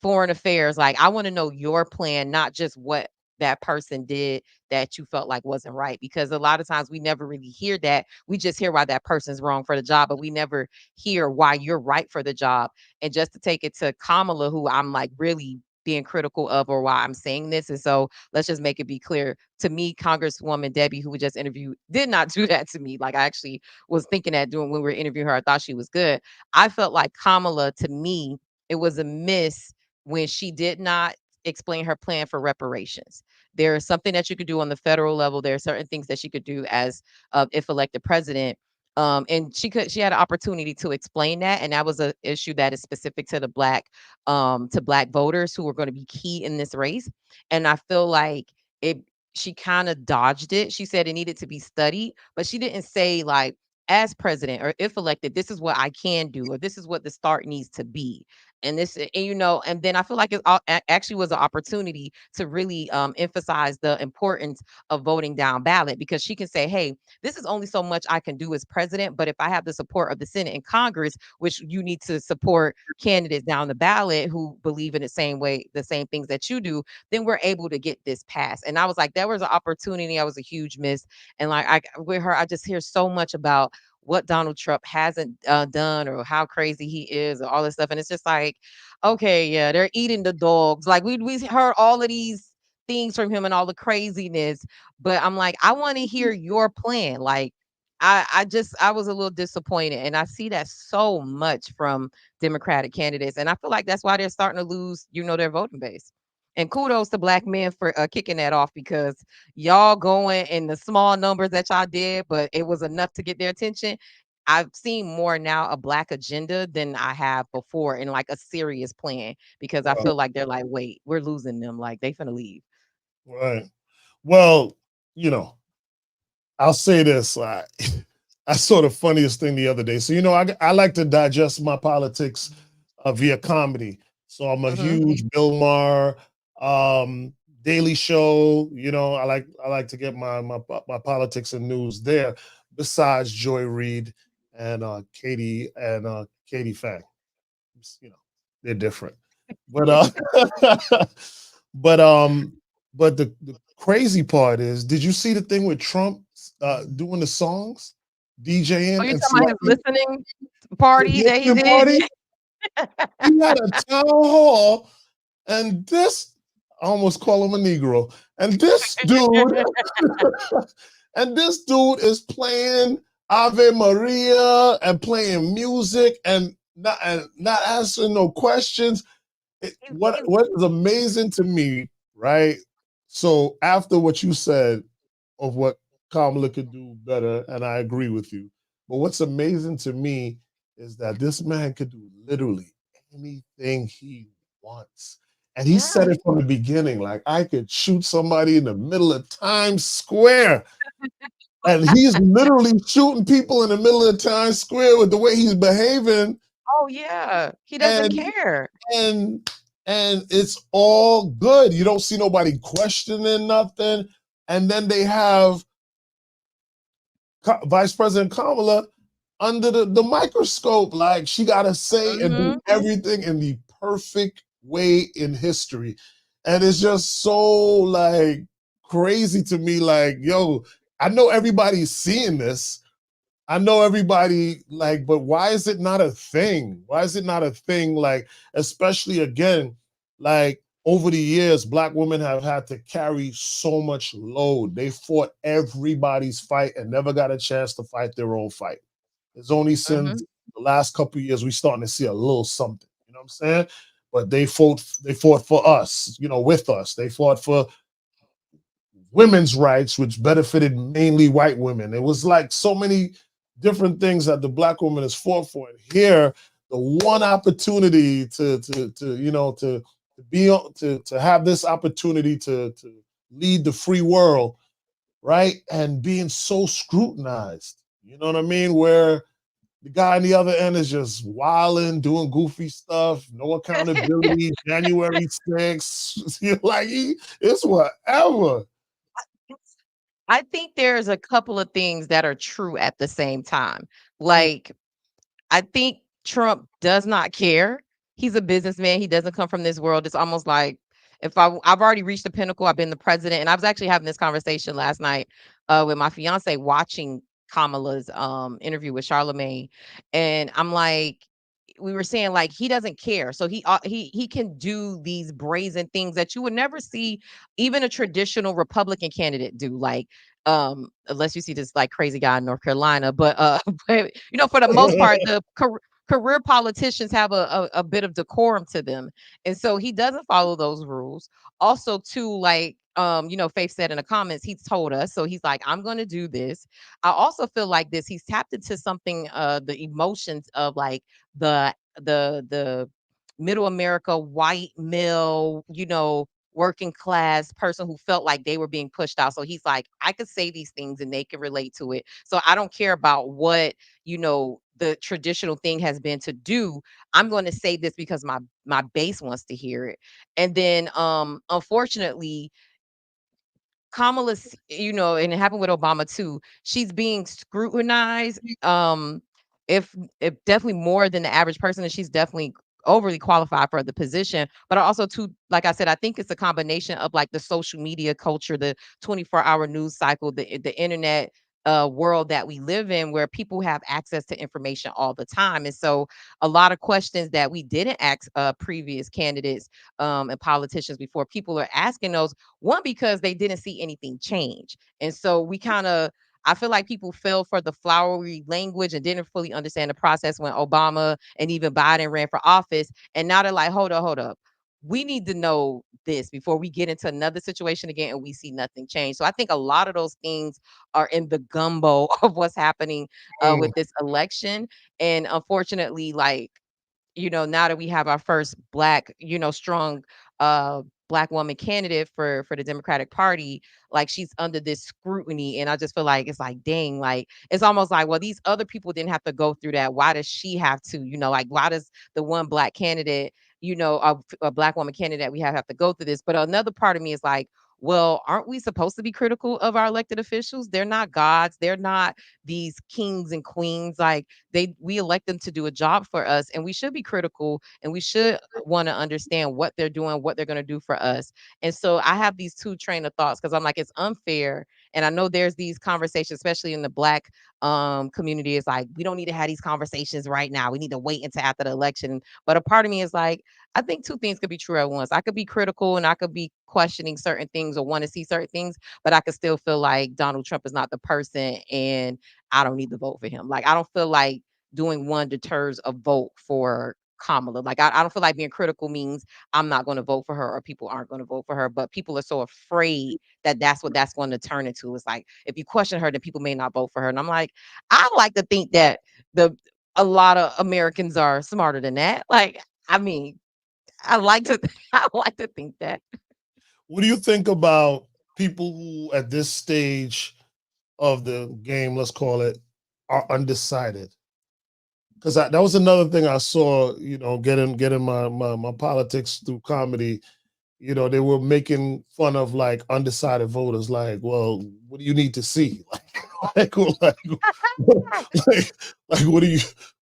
foreign affairs? Like, I want to know your plan, not just what that person did that you felt like wasn't right. Because a lot of times we never really hear that. We just hear why that person's wrong for the job, but we never hear why you're right for the job. And just to take it to Kamala, who I'm like really being critical of, or why I'm saying this. And so let's just make it be clear to me, Congresswoman Debbie, who we just interviewed, did not do that to me. Like, I actually was thinking that doing when we were interviewing her, I thought she was good. I felt like Kamala, to me, it was a miss when she did not explain her plan for reparations. There is something that you could do on the federal level. There are certain things that she could do as if elected president. And she had an opportunity to explain that, and that was an issue that is specific to the black voters who are going to be key in this race. And I feel like it she kind of dodged it. She said it needed to be studied, but she didn't say, like, as president or if elected, this is what I can do, or this is what the start needs to be. And and then I feel like actually was an opportunity to really emphasize the importance of voting down ballot, because she can say, hey, this is only so much I can do as president, but if I have the support of the Senate and Congress, which you need to support candidates down the ballot who believe in the same things that you do, then we're able to get this passed. And I was like, that was an opportunity. I was a huge miss. And like, with her, I just hear so much about what Donald Trump hasn't done, or how crazy he is, or all this stuff. And it's just like, okay, yeah, they're eating the dogs. Like, we heard all of these things from him and all the craziness, but I'm like, I want to hear your plan. Like, I was a little disappointed, and I see that so much from Democratic candidates, and I feel like that's why they're starting to lose, their voting base. And kudos to black men for kicking that off, because y'all going in the small numbers that y'all did, but it was enough to get their attention. I've seen more now a black agenda than I have before, in like a serious plan, because I feel like they're like, wait, we're losing them. Like, they finna leave. Right. Well, I'll say this. I saw the funniest thing the other day. So, I like to digest my politics via comedy. So I'm a huge Bill Maher, Daily Show. I like to get my politics and news there. Besides Joy Reid and Katie Fang, they're different. But but the crazy part is, did you see the thing with Trump doing the songs, DJing? Oh, you and talking about his listening the party that he listening did? party? He had a town hall, and I almost call him a Negro. And this dude, is playing Ave Maria and playing music and not answering no questions. What is amazing to me, right? So after what you said of what Kamala could do better, and I agree with you, but what's amazing to me is that this man could do literally anything he wants. And he said it from the beginning, like, I could shoot somebody in the middle of Times Square. And he's literally shooting people in the middle of Times Square with the way he's behaving. Oh yeah, he doesn't care. And it's all good. You don't see nobody questioning nothing. And then they have Vice President Kamala under the microscope. Like, she got to say and do everything in the perfect way in history. And it's just so, like, crazy to me. Like, yo, I know everybody's seeing this. I know everybody, like, but why is it not a thing? Why is it not a thing? Like, especially, again, like, over the years, Black women have had to carry so much load. They fought everybody's fight and never got a chance to fight their own fight. It's only since the last couple of years we starting to see a little something. You know what I'm saying? But they fought for us, with us. They fought for women's rights, which benefited mainly white women. It was like so many different things that the Black woman has fought for. And here, the one opportunity to to have this opportunity to lead the free world, right? And being so scrutinized, you know what I mean? Where the guy on the other end is just wilding, doing goofy stuff, no accountability. January 6th, you're like, it's whatever. I think there's a couple of things that are true at the same time. Like, I think Trump does not care. He's a businessman. He doesn't come from this world. It's almost like if I've already reached the pinnacle, I've been the president. And I was actually having this conversation last night with my fiance watching Kamala's interview with Charlemagne. And I'm like, we were saying like he doesn't care. So he can do these brazen things that you would never see even a traditional Republican candidate do. Like unless you see this like crazy guy in North Carolina, but but for the most part, the career politicians have a bit of decorum to them, and so he doesn't follow those rules. Also, too, like Faith said in the comments, he's told us, so he's like, I'm going to do this. I also feel like this. He's tapped into something, the emotions of like the middle America white male, working class person who felt like they were being pushed out. So he's like, I could say these things and they can relate to it. So I don't care about what, the traditional thing has been to do. I'm going to say this because my base wants to hear it. And then unfortunately, Kamala's, and it happened with Obama too. She's being scrutinized. If definitely more than the average person, and she's definitely overly qualified for the position. But also too, like I said, I think it's a combination of like the social media culture, the 24-hour news cycle, the internet world that we live in, where people have access to information all the time. And so a lot of questions that we didn't ask previous candidates and politicians before, people are asking those, one, because they didn't see anything change. And so I feel like people fell for the flowery language and didn't fully understand the process when Obama and even Biden ran for office. And now they're like, hold up. We need to know this before we get into another situation again and we see nothing change. So I think a lot of those things are in the gumbo of what's happening with this election. And unfortunately, like, now that we have our first black, strong black woman candidate for the Democratic Party, like she's under this scrutiny. And I just feel like it's like, dang, like it's almost like, well, these other people didn't have to go through that. Why does she have to? Like why does the one black candidate, a black woman candidate we have to go through this? But another part of me is like, well, aren't we supposed to be critical of our elected officials? They're not gods. They're not these kings and queens. Like we elect them to do a job for us, and we should be critical and we should want to understand what they're doing, what they're going to do for us. And so I have these two train of thoughts because I'm like, it's unfair. And I know there's these conversations, especially in the black community. It's like, we don't need to have these conversations right now. We need to wait until after the election. But a part of me is like, I think two things could be true at once. I could be critical and I could be questioning certain things or want to see certain things, but I could still feel like Donald Trump is not the person and I don't need to vote for him. Like, I don't feel like doing one deters a vote for Kamala. Like, I don't feel like being critical means I'm not going to vote for her or people aren't going to vote for her. But people are so afraid that that's what that's going to turn into. It's like, if you question her, then people may not vote for her. And I'm like, I like to think that a lot of Americans are smarter than that. Like, I mean, I like to I like to think that. What do you think about people who at this stage of the game, let's call it, are undecided? Because that was another thing I saw, getting my politics through comedy. They were making fun of like undecided voters, like, well, what do you need to see? like, what do you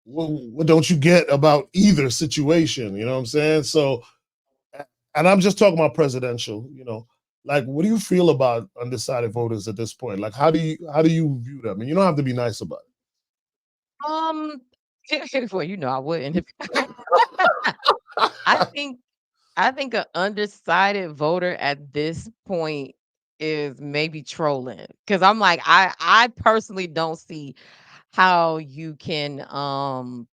what don't you get about either situation? You know what I'm saying? So, and I'm just talking about presidential, like what do you feel about undecided voters at this point? Like how do you view them? And you don't have to be nice about Um, well, I wouldn't. I think I think an undecided voter at this point is maybe trolling because I'm like I personally don't see how you can not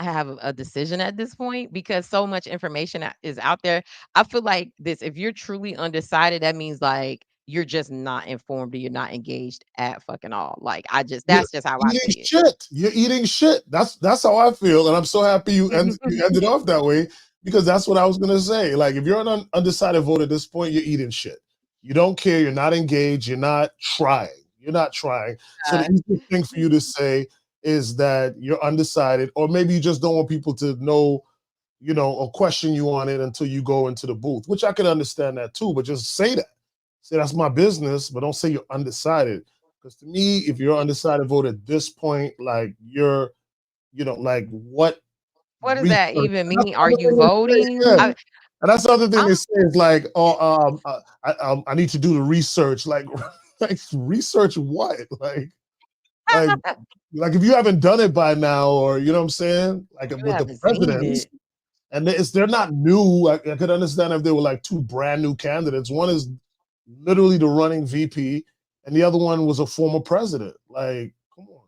have a decision at this point because so much information is out there. I feel like this, if you're truly undecided, that means like you're just not informed or you're not engaged at fucking all. Like You're that's just how I eating see shit. You're eating shit. That's how I feel, and I'm so happy you it. ended off that way because that's what I was gonna say. Like, if you're an undecided voter at this point, you're eating shit. You don't care. You're not engaged. You're not trying. You're not trying. So the Uh, easiest thing for you to say is that you're undecided, or maybe you just don't want people to know, or question you on it until you go into the booth, which I could understand that too. But just say that. Say that's my business, but don't say you're undecided. Because to me, if you're undecided voter at this point, like you're, like what what does research. that even And that's mean? the Are other you thing they say, voting? yeah. And that's the other thing I'm they say is like, oh, I need to do the research. Like, like research what? Like, like if you haven't done it by now, or you know what I'm saying, like you with the haven't seen presidents, it. and they're not new. I could understand if they were like two brand new candidates. One is literally the running VP, and the other one was a former president. Like, come on.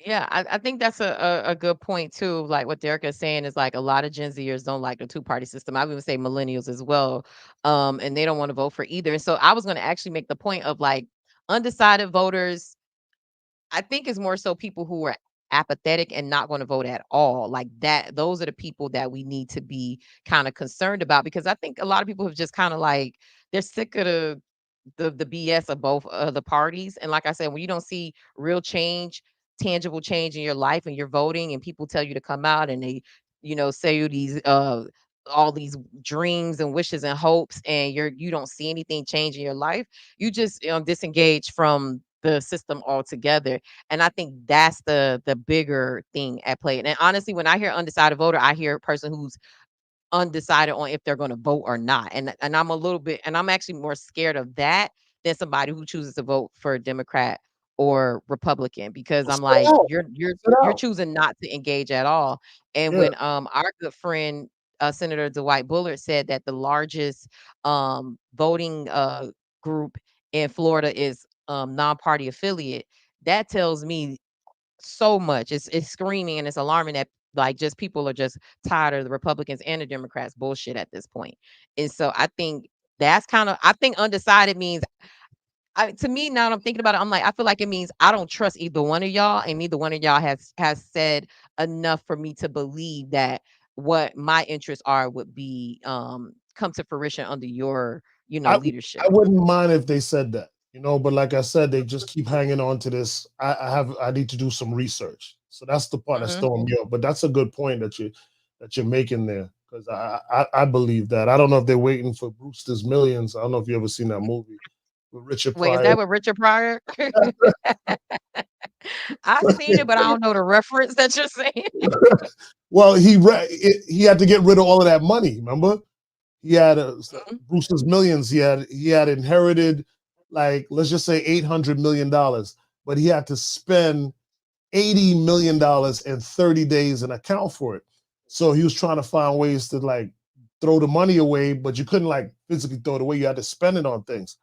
Yeah, I think that's a good point too. Like what Derek is saying is like a lot of Gen Zers don't like the two-party system. I would even say millennials as well. And they don't want to vote for either. And so I was going to actually make the point of like undecided voters. I think it's more so people who are apathetic and not going to vote at all. Like that, those are the people that we need to be kind of concerned about because I think a lot of people have just kind of like they're sick of the BS of both of the parties. And like I said, when you don't see real change, tangible change in your life and you're voting and people tell you to come out and they, say you these all these dreams and wishes and hopes and you don't see anything change in your life, you just disengage from the system altogether. And I think that's the bigger thing at play. And honestly, when I hear undecided voter, I hear a person who's undecided on if they're going to vote or not. And I'm a little bit and I'm actually more scared of that than somebody who chooses to vote for a Democrat or Republican because I'm Sit like out. Sit you're out. choosing not to engage at all. And Yeah. when our good friend Senator Dwight Bullard said that the largest voting group in Florida is non-party affiliate, that tells me so much. It's screaming and it's alarming that like just people are just tired of the Republicans and the Democrats bullshit at this point. And so I think that's kind of I think undecided means to me now that I'm thinking about it, I'm like, I feel like it means I don't trust either one of y'all, and neither one of y'all has said enough for me to believe that what my interests are would be come to fruition under your, I leadership. I wouldn't mind if they said that, but like I said, they just keep hanging on to this. I need to do some research. So that's the part that's Mhm. throwing me off. But that's a good point that you're making there. Because I believe that. I don't know if they're waiting for Brewster's Millions. I don't know if you ever seen that movie with Richard Wait, is Pryor. that what Richard Pryor? I've seen it, but I don't know the reference that you're saying. Well, he had to get rid of all of that money. Remember, he had Mhm. Brewster's Millions. He had inherited, like, let's just say $800 million, but he had to spend $80 million in 30 days and account for it. So he was trying to find ways to like throw the money away, but you couldn't like physically throw it away. You had to spend it on things.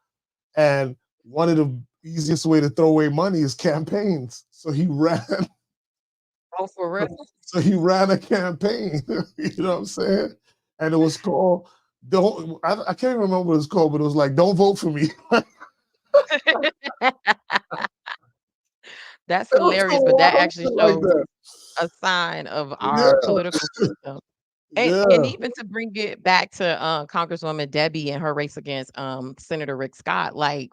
And one of the easiest way to throw away money is campaigns. So he ran. Oh, for real? So he ran a campaign. You know what I'm saying? And it was called "Don't." I can't remember what it's called, but it was like "Don't vote for me." That's It was a hilarious, but that lot of actually shit like shows that. a sign of our Yeah, political system. And yeah. even to bring it back to Congresswoman Debbie and her race against Senator Rick Scott, like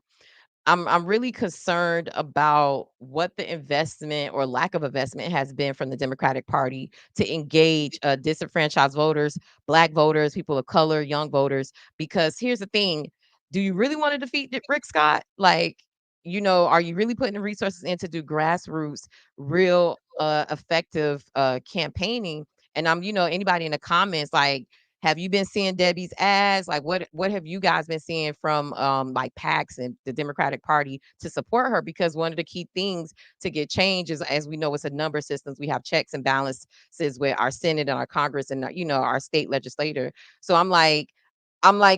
I'm really concerned about what the investment or lack of investment has been from the Democratic Party to engage disenfranchised voters, Black voters, people of color, young voters. Because here's the thing: do you really want to defeat Rick Scott? Like, are you really putting the resources in to do grassroots, real, effective campaigning? And anybody in the comments, like, have you been seeing Debbie's ads? Like what have you guys been seeing from like PACs and the Democratic Party to support her? Because one of the key things to get change is, as we know, it's a number of systems. We have checks and balances with our Senate and our Congress and our state legislator. So I'm like,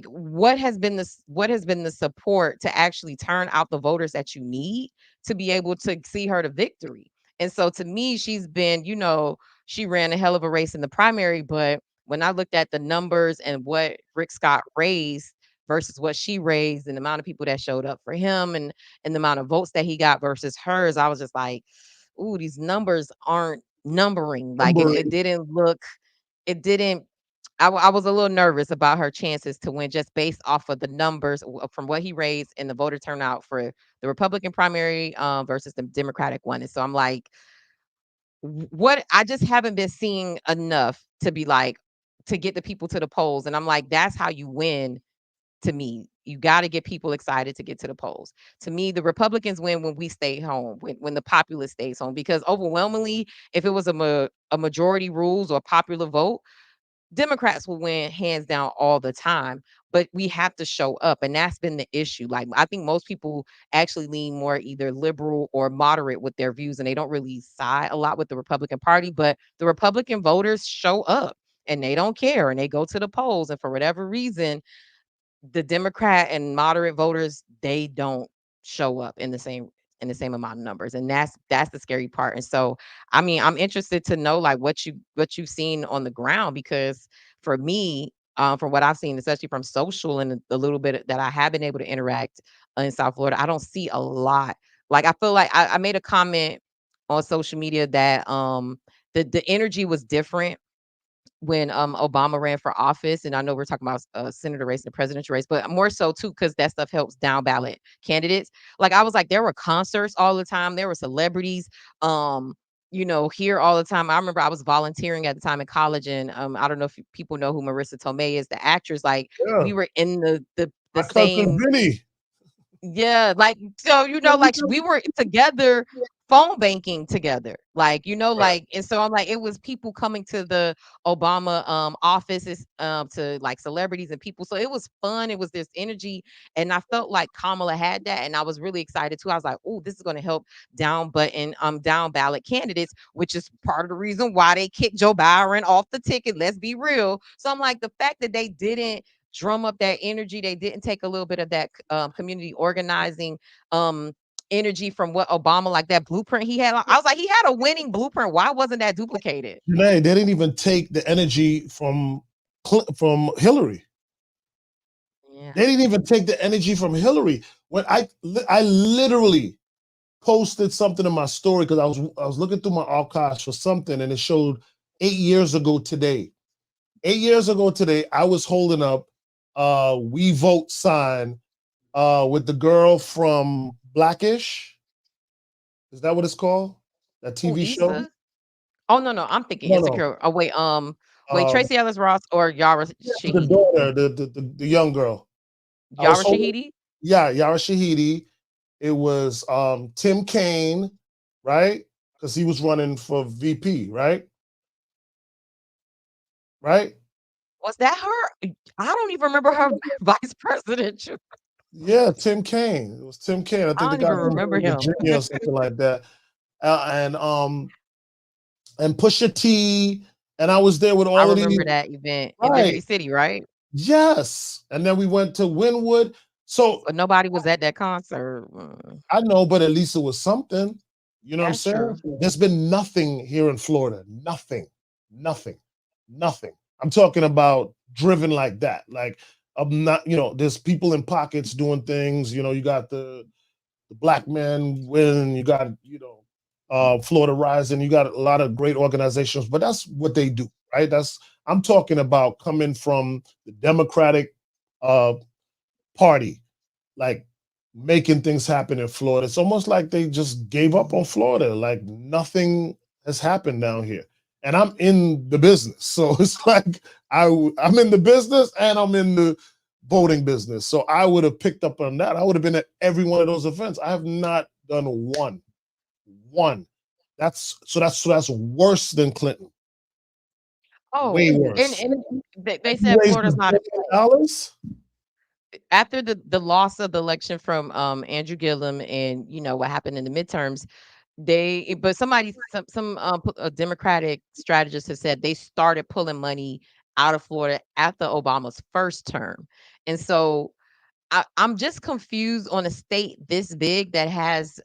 what has been the support to actually turn out the voters that you need to be able to see her to victory? And so to me, she's been, she ran a hell of a race in the primary, but when I looked at the numbers and what Rick Scott raised versus what she raised and the amount of people that showed up for him and the amount of votes that he got versus hers, I was just like, ooh, these numbers aren't numbering. Like it Numbering. didn't look, it didn't I was a little nervous about her chances to win just based off of the numbers from what he raised and the voter turnout for the Republican primary versus the Democratic one. And so I'm like, what I just haven't been seeing enough to be like to get the people to the polls. And I'm like, that's how you win to me. You got to get people excited to get to the polls. To me, the Republicans win when we stay home, when the populace stays home, because overwhelmingly, if it was a majority rules or popular vote, Democrats will win hands down all the time, but we have to show up. And that's been the issue. Like, I think most people actually lean more either liberal or moderate with their views, and they don't really side a lot with the Republican Party. But the Republican voters show up and they don't care and they go to the polls. And for whatever reason, the Democrat and moderate voters, they don't show up in the same amount of numbers. And that's the scary part. And so, I mean, I'm interested to know like what you've seen on the ground because for me, from what I've seen, especially from social and the little bit that I have been able to interact in South Florida, I don't see a lot. Like I feel like I made a comment on social media that the energy was different when Obama ran for office, and I know we're talking about senator race and the presidential race, but more so too because that stuff helps down ballot candidates. Like I was like, there were concerts all the time, there were celebrities, here all the time. I remember I was volunteering at the time in college, and I don't know if people know who Marissa Tomei is, the actress. Like Yeah, we were in the my cousin same. Vinny. Yeah, like so, like we were together phone banking together. Like, Right. like and so I'm like, it was people coming to the Obama offices to like celebrities and people. So it was fun. It was this energy. And I felt like Kamala had that. And I was really excited too. I was like, oh, this is gonna help down ballot candidates, which is part of the reason why they kicked Joe Biden off the ticket. Let's be real. So I'm like, the fact that they didn't drum up that energy. They didn't take a little bit of that community organizing energy from what Obama, like that blueprint he had. I was like, he had a winning blueprint. Why wasn't that duplicated? They didn't even take the energy from from Hillary. Yeah. They didn't even take the energy from Hillary. When I literally posted something in my story because I was looking through my archives for something and it showed 8 years ago today. 8 years ago today, I was holding up "We Vote" sign with the girl from Blackish. Is that what it's called? That Oh, TV show? Issa? Oh no, I'm thinking No, no. Insecure. Oh wait, Uh, Tracy Ellis Ross or Yara the Shahidi? daughter, the young girl. I was Yara holding, Shahidi? yeah, Yara Shahidi. It was Tim Kaine, right? Because he was running for VP, right? Right? Was that her? I don't even remember her vice presidential. Yeah, Tim Kaine. It was Tim Kaine. I I think the don't guy even from remember him. Virginia or something like that. And Pusha T, and I was there with I all of these. remember that event in Right. Liberty City, right? Yes. And then we went to Wynwood. So But nobody was at that concert. I know, but at least it was something. You know what I'm That's saying? true. There's been nothing here in Florida. Nothing. Nothing. Nothing. I'm talking about driven like that. Like I'm not, there's people in pockets doing things. You got the black man win, you got, Florida Rising, you got a lot of great organizations, but that's what they do, right? I'm talking about coming from the Democratic uh party, like making things happen in Florida. It's almost like they just gave up on Florida. Like nothing has happened down here. And I'm in the business. So it's like I'm in the business and I'm in the voting business. So I would have picked up on that. I would have been at every one of those events. I have not done one. One. That's worse than Clinton. Oh, Way and worse. they You said raised Florida's not $1 billion. after the loss of the election from Andrew Gillum and what happened in the midterms. But some Democratic strategists have said they started pulling money out of Florida after Obama's first term, and so I'm just confused on a state this big that has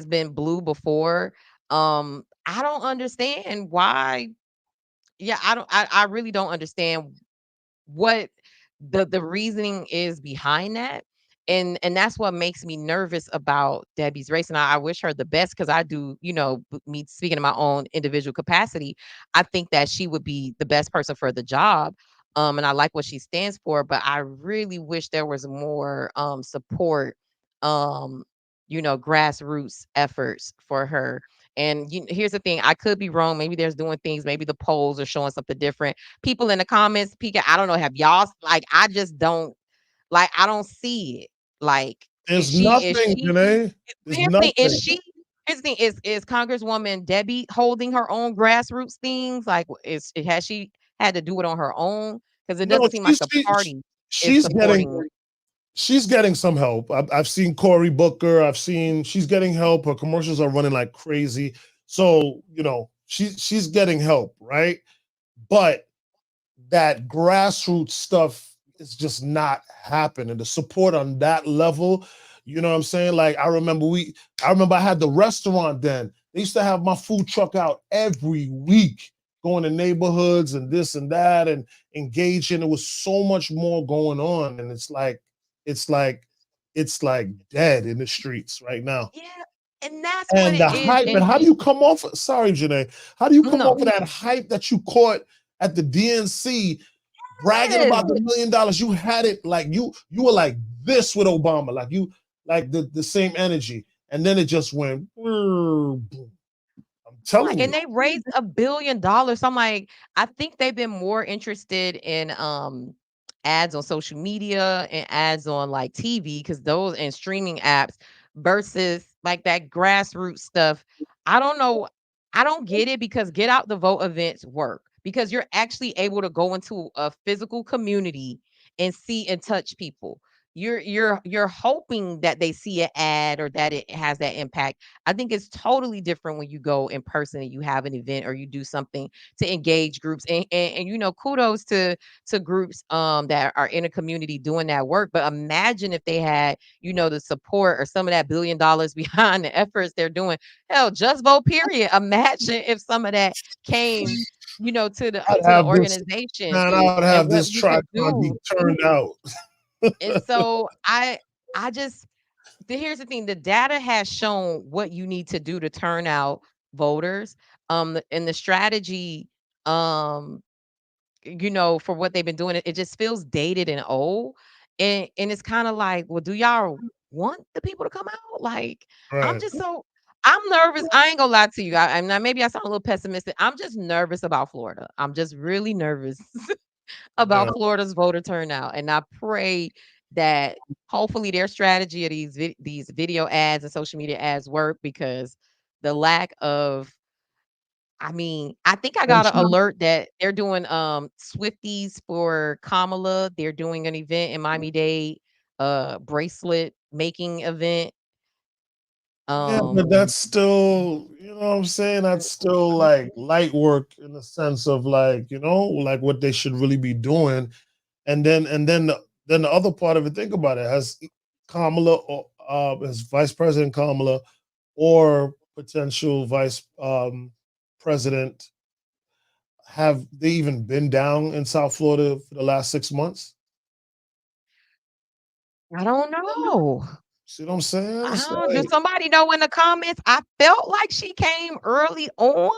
been blue before. I don't understand why. Yeah, I don't. I really don't understand what the reasoning is behind that. and that's what makes me nervous about Debbie's race. And I wish her the best because I do, me speaking in my own individual capacity, I think that she would be the best person for the job. And I like what she stands for, but I really wish there was more support, um, grassroots efforts for her. And here's the thing, I could be wrong. Maybe there's doing things, maybe the polls are showing something different. People in the comments, Pika, I don't know, have y'all like I just don't like I don't see it. Like, There's nothing, Janae. There's here's the thing, nothing. here's the thing, is Congresswoman Debbie holding her own grassroots things? Like, has she had to do it on her own? Because it No, doesn't seem like the party is she's getting supporting. she's getting some help. I've seen Cory Booker. I've seen she's getting help. Her commercials are running like crazy. So she's getting help, right? But that grassroots stuff is just not happening. The support on that level, you know what I'm saying? Like I remember I had the restaurant then. They used to have my food truck out every week, going to neighborhoods and this and that and engaging. It was so much more going on. And it's like it's like dead in the streets right now. Yeah, and that's what And the it is. hype, and And how do you come off? Sorry, Janae. How do you come off no, of that hype that you caught at the DNC, bragging yes. about the $1 million? You had it like you were like this with Obama, like you like the same energy, and then it just went. Boom. I'm telling Like, and you, they raised $1 billion. So I'm like, I think they've been more interested in ads on social media and ads on like TV, because those and streaming apps versus like that grassroots stuff. I don't know. I don't get it, because get out the vote events work because you're actually able to go into a physical community and see and touch people. You're hoping that they see an ad or that it has that impact. I think it's totally different when you go in person and you have an event or you do something to engage groups. And kudos to groups that are in a community doing that work. But imagine if they had, the support or some of that $1 billion behind the efforts they're doing. Hell, just vote, period. Imagine if some of that came, to the I'd to the have this organization man. I would and have what this you could tripod be do. turned out. And so I just here's the thing, the data has shown what you need to do to turn out voters, and the strategy, um for what they've been doing, it just feels dated and old. And it's kind of like, well, do y'all want the people to come out? Like, i'm Right. just so I'm nervous. I ain't gonna lie to you. I'm not, maybe I sound a little pessimistic. I'm just nervous about Florida. I'm just really nervous Yeah. about Florida's voter turnout. And I pray that hopefully their strategy of these video ads and social media ads work, because the lack of, I mean, I think I got an alert that they're doing Swifties for Kamala. They're doing an event in Miami-Dade, bracelet making event. Yeah, but Um that's still, you know what I'm saying? That's still like light work in the sense of like, like what they should really be doing. And then the other part of it, think about it, has Kamala or as Vice President Kamala or potential Vice President, have they even been down in South Florida for the last 6 months? I don't know. See what I'm saying? It's Does like, somebody know in the comments? I felt like she came early on.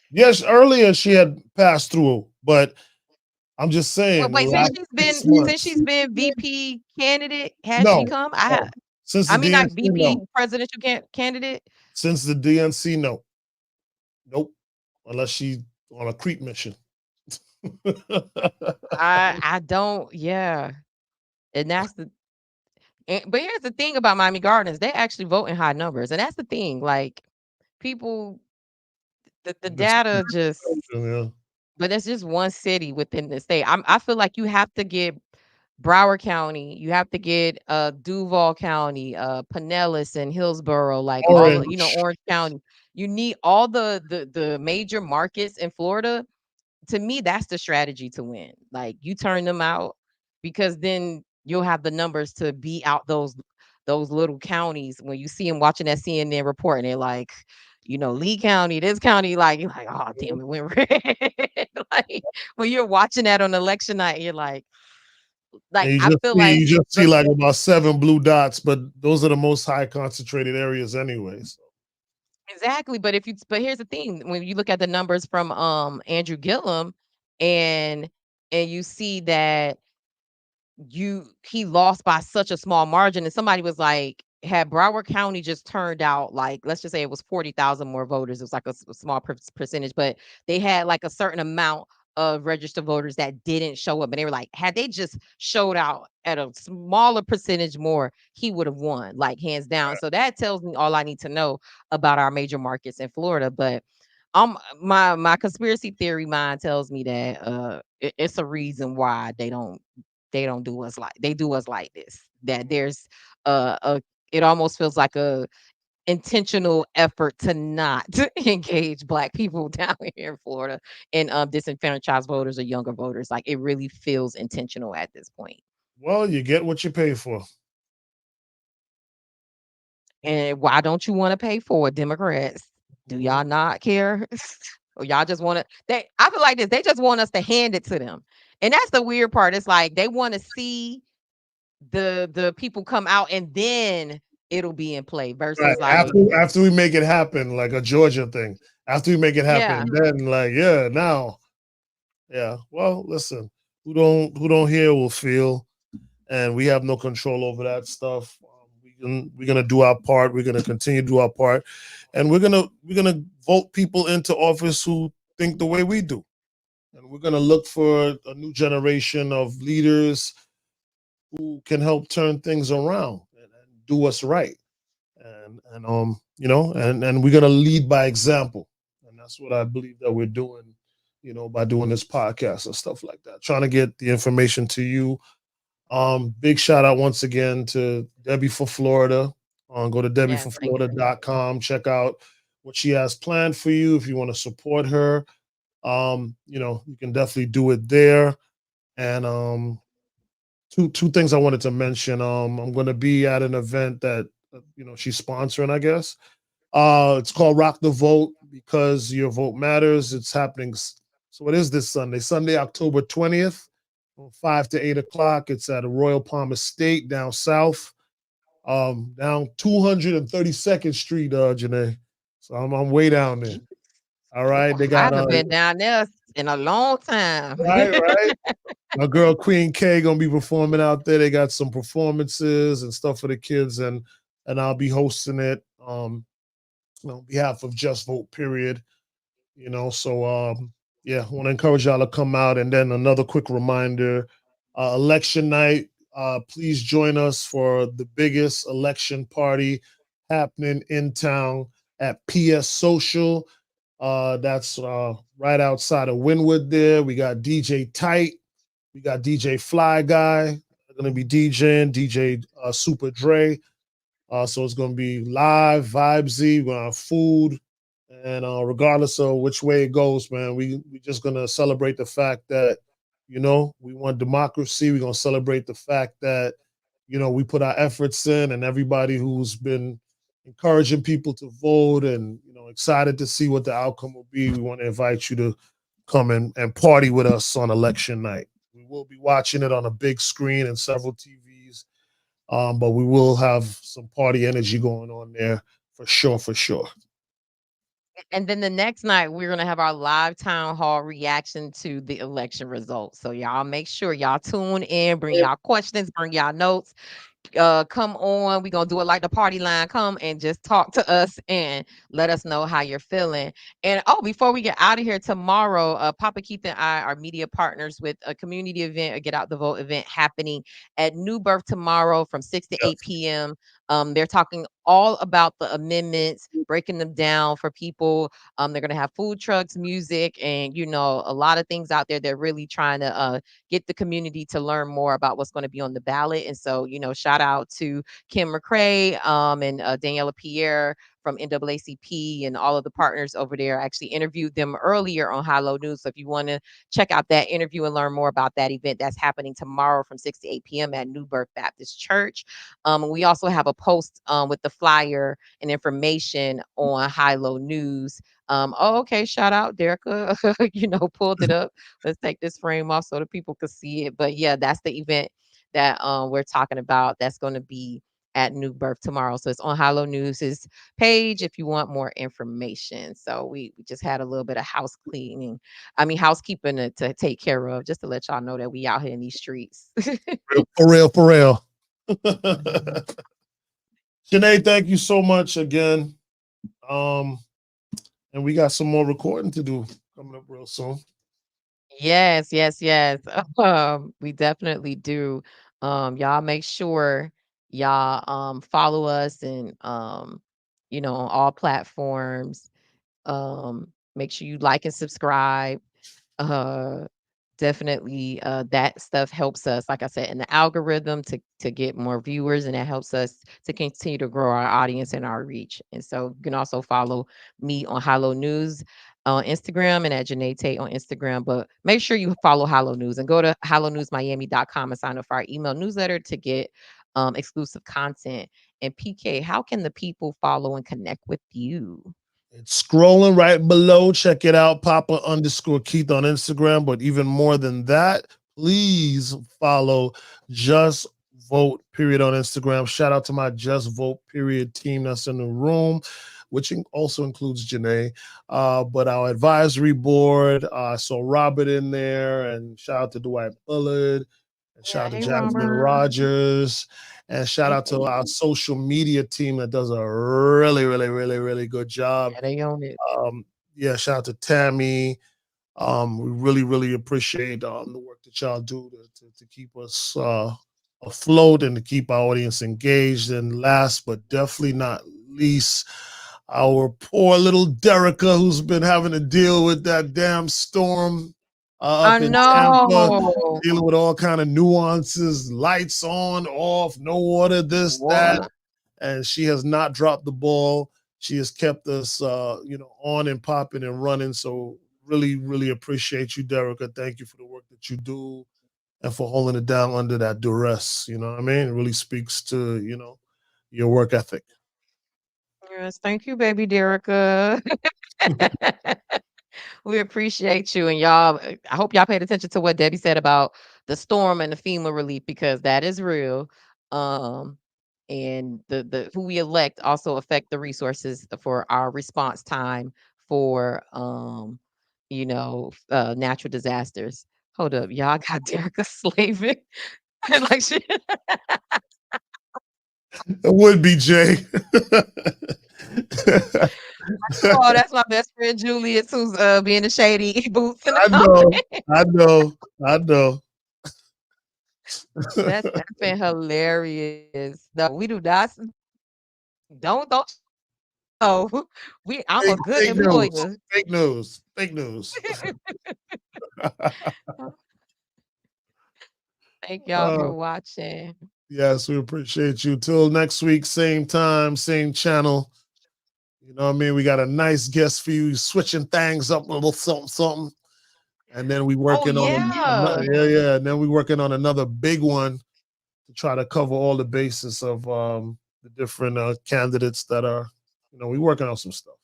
yes, earlier she had passed through, but I'm just Well, saying the wait, last six since months. she's been VP candidate, has she No, come? no. Since I the mean, not DNC, VP no. presidential candidate. Since the DNC, no. Nope. Unless she on a creep mission. I don't. Yeah, and that's the. But here's the thing about Miami Gardens: they actually vote in high numbers, and that's the thing. Like, people, the data just. Yeah. But that's just one city within the state. I feel like you have to get Broward County, you have to get Duval County, Pinellas and Hillsborough, like all Orange. Orange County. You need all the major markets in Florida. To me, that's the strategy to win. Like, you turn them out, because then you'll have the numbers to be out those little counties. When you see them watching that CNN report and they're like, Lee County, this county, like, you're like, oh damn, it went red. Like, when you're watching that on election night, you're like, And Like, I feel like you just see the like about 7 blue dots, but those are the most high concentrated areas anyways. exactly, but here's the thing, when you look at the numbers from, Andrew Gillum and you see that he lost by such a small margin, and somebody was like, had Broward County just turned out, like, let's just say it was 40,000 more voters, it was like a small percentage, but they had like a certain amount of registered voters that didn't show up, and they were like, had they just showed out at a smaller percentage more, he would have won, like, hands down. So that tells me all I need to know about our major markets in Florida. But my conspiracy theory mind tells me that it's a reason why they don't do us like they do us like this. That there's a it almost feels like a intentional effort to not engage Black people down here in Florida and disenfranchised voters or younger voters. Like, it really feels intentional at this point. Well, you get what you pay for. And why don't you want to pay for it, Democrats? Do Mhm. y'all not care? Or y'all just want to I feel like this, they just want us to hand it to them. And that's the weird part. It's like they want to see the people come out and then it'll be in play Right. versus like, After we make it happen, like a Georgia thing. After we make it yeah, happen, then like, yeah, now. Yeah. Well, listen, who don't hear will feel, and we have no control over that stuff. We're gonna do our part. We're gonna continue to do our part, and we're gonna vote people into office who think the way we do, and we're gonna look for a new generation of leaders who can help turn things around and do what's right. And we're gonna lead by example, and that's what I believe that we're doing. By doing this podcast and stuff like that, trying to get the information to you. Big shout out once again to Debbie for Florida. Go to yes, thank you. debbieforflorida.com. Check out what she has planned for you if you want to support her. You can definitely do it there. And two things I wanted to mention. I'm going to be at an event that she's sponsoring, I guess. It's called Rock the Vote because your vote matters. It's happening. So it is this Sunday, October 20th, from 5 to 8 o'clock. It's at a Royal Palm Estate down south, down 232nd Street, Janae. So I'm way down there. All right, they I got haven't been down there in a long time. right. My girl Queen K gonna be performing out there. They got some performances and stuff for the kids, and I'll be hosting it on behalf of Just Vote. Period. So yeah, I want to encourage y'all to come out. And then another quick reminder: election night. Please join us for the biggest election party happening in town at PS Social. That's right outside of Wynwood. There, we got DJ Tight. We got DJ Fly Guy. They're gonna be DJing, DJ Super Dre. So it's gonna be live, vibesy. We're gonna have food, and regardless of which way it goes, man, we just gonna celebrate the fact that we want democracy. We're gonna celebrate the fact that we put our efforts in, and everybody who's been encouraging people to vote and excited to see what the outcome will be. We want to invite you to come and party with us on election night. We will be watching it on a big screen and several TVs, but we will have some party energy going on there for sure, for sure. And then the next night, we're gonna have our live town hall reaction to the election results. So y'all make sure y'all tune in, bring y'all questions, bring y'all notes. Come on, we're gonna do it like the party line. Come and just talk to us and let us know how you're feeling. And before we get out of here tomorrow, Papa Keith and I are media partners with a community event, a Get Out the Vote event happening at New Birth tomorrow from 6 to 8 p.m. They're talking all about the amendments, breaking them down for people. They're gonna have food trucks, music, and a lot of things out there. They're really trying to get the community to learn more about what's going to be on the ballot. And so, shout out to Kim McCrae and Daniela Pierre from NAACP and all of the partners over there. I actually interviewed them earlier on High Low News. So if you want to check out that interview and learn more about that event, that's happening tomorrow from 6 to 8 p.m. at New Birth Baptist Church. We also have a post with the flyer and information on High Low News. Okay. Shout out, Derica. Pulled it up. Let's take this frame off so the people could see it. But yeah, that's the event that we're talking about that's going to be at New Birth tomorrow. So it's on Hollow News's page if you want more information. So we just had a little bit of housekeeping to take care of, just to let y'all know that we out here in these streets. For real, for real. Janae, thank you so much again. And we got some more recording to do coming up real soon. Yes. We definitely do. Y'all make sure y'all follow us and on all platforms. Make sure you like and subscribe. Uh Definitely that stuff helps us, like I said, in the algorithm to get more viewers, and that helps us to continue to grow our audience and our reach. And so you can also follow me on Hollow News on Instagram and at Janae Tate on Instagram. But make sure you follow Hollow News and go to hollownewsmiami.com and sign up for our email newsletter to get exclusive content. And PK, how can the people follow and connect with you? It's scrolling right below. Check it out, Papa_Keith on Instagram. But even more than that, please follow Just Vote Period on Instagram. Shout out to my Just Vote Period team that's in the room, which also includes Janae. But our advisory board, I saw Robert in there, and shout out to Dwight Bullard, and shout out to Jasmine Rogers. And shout out to our social media team that does a really, really, really, really good job. Yeah, they own it. Shout out to Tammy. We really, really appreciate the work that y'all do to keep us afloat and to keep our audience engaged. And last but definitely not least, our poor little Derica, who's been having to deal with that damn storm up in Tampa, dealing with all kind of nuances, lights on, off, no water, this, that. And she has not dropped the ball. She has kept us, on and popping and running. So really, really appreciate you, Derica. Thank you for the work that you do and for holding it down under that duress. You know what I mean? It really speaks to, your work ethic. Yes, thank you, baby Derica. We appreciate you, and y'all. I hope y'all paid attention to what Debbie said about the storm and the FEMA relief, because that is real. And the who we elect also affect the resources for our response time for natural disasters. Hold up, y'all got Derica slaving like shit. It would be Jay. Oh, that's my best friend Julius, who's being a shady boots. I know. That's been hilarious. No, we do not. Don't. Oh, I'm a good employer. Fake news. Thank y'all for watching. Yes, we appreciate you. Till next week, same time, same channel. You know what I mean? We got a nice guest for you, switching things up a little something. And then we working on and then we working on another big one to try to cover all the bases of the different candidates that are, we working on some stuff.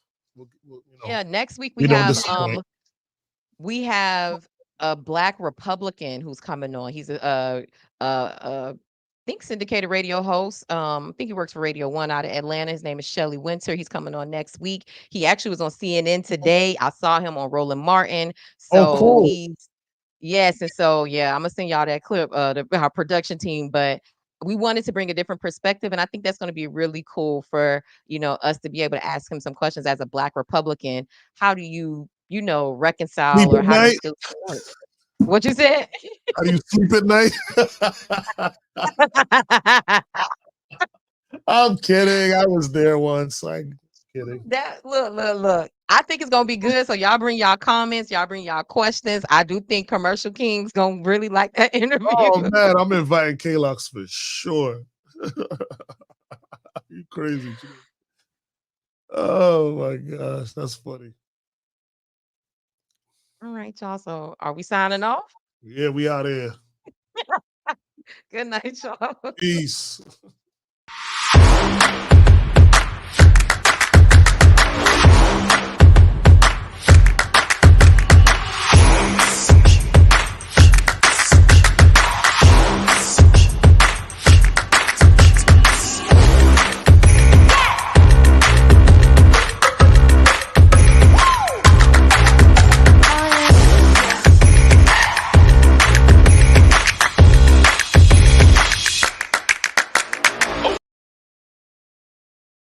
Next week we have a Black Republican who's coming on. He's a think syndicated radio host. I think he works for Radio 1 out of Atlanta. His name is Shelly Winter. He's coming on next week. He actually was on CNN today. I saw him on Roland Martin. So cool. Yes, and so I'm gonna send y'all that clip, our production team. But we wanted to bring a different perspective, and I think that's going to be really cool for us to be able to ask him some questions as a Black Republican. How do you reconcile, or how do you still support? What you said? How do you sleep at night? I'm kidding. I was there once. I'm kidding. Look. I think it's gonna be good. So y'all bring y'all comments, y'all bring y'all questions. I do think Commercial King's gonna really like that interview. Oh man, I'm inviting K-Lox for sure. You crazy. Oh my gosh, that's funny. All right, y'all. So are we signing off? Yeah, we out here. Good night, y'all. Peace.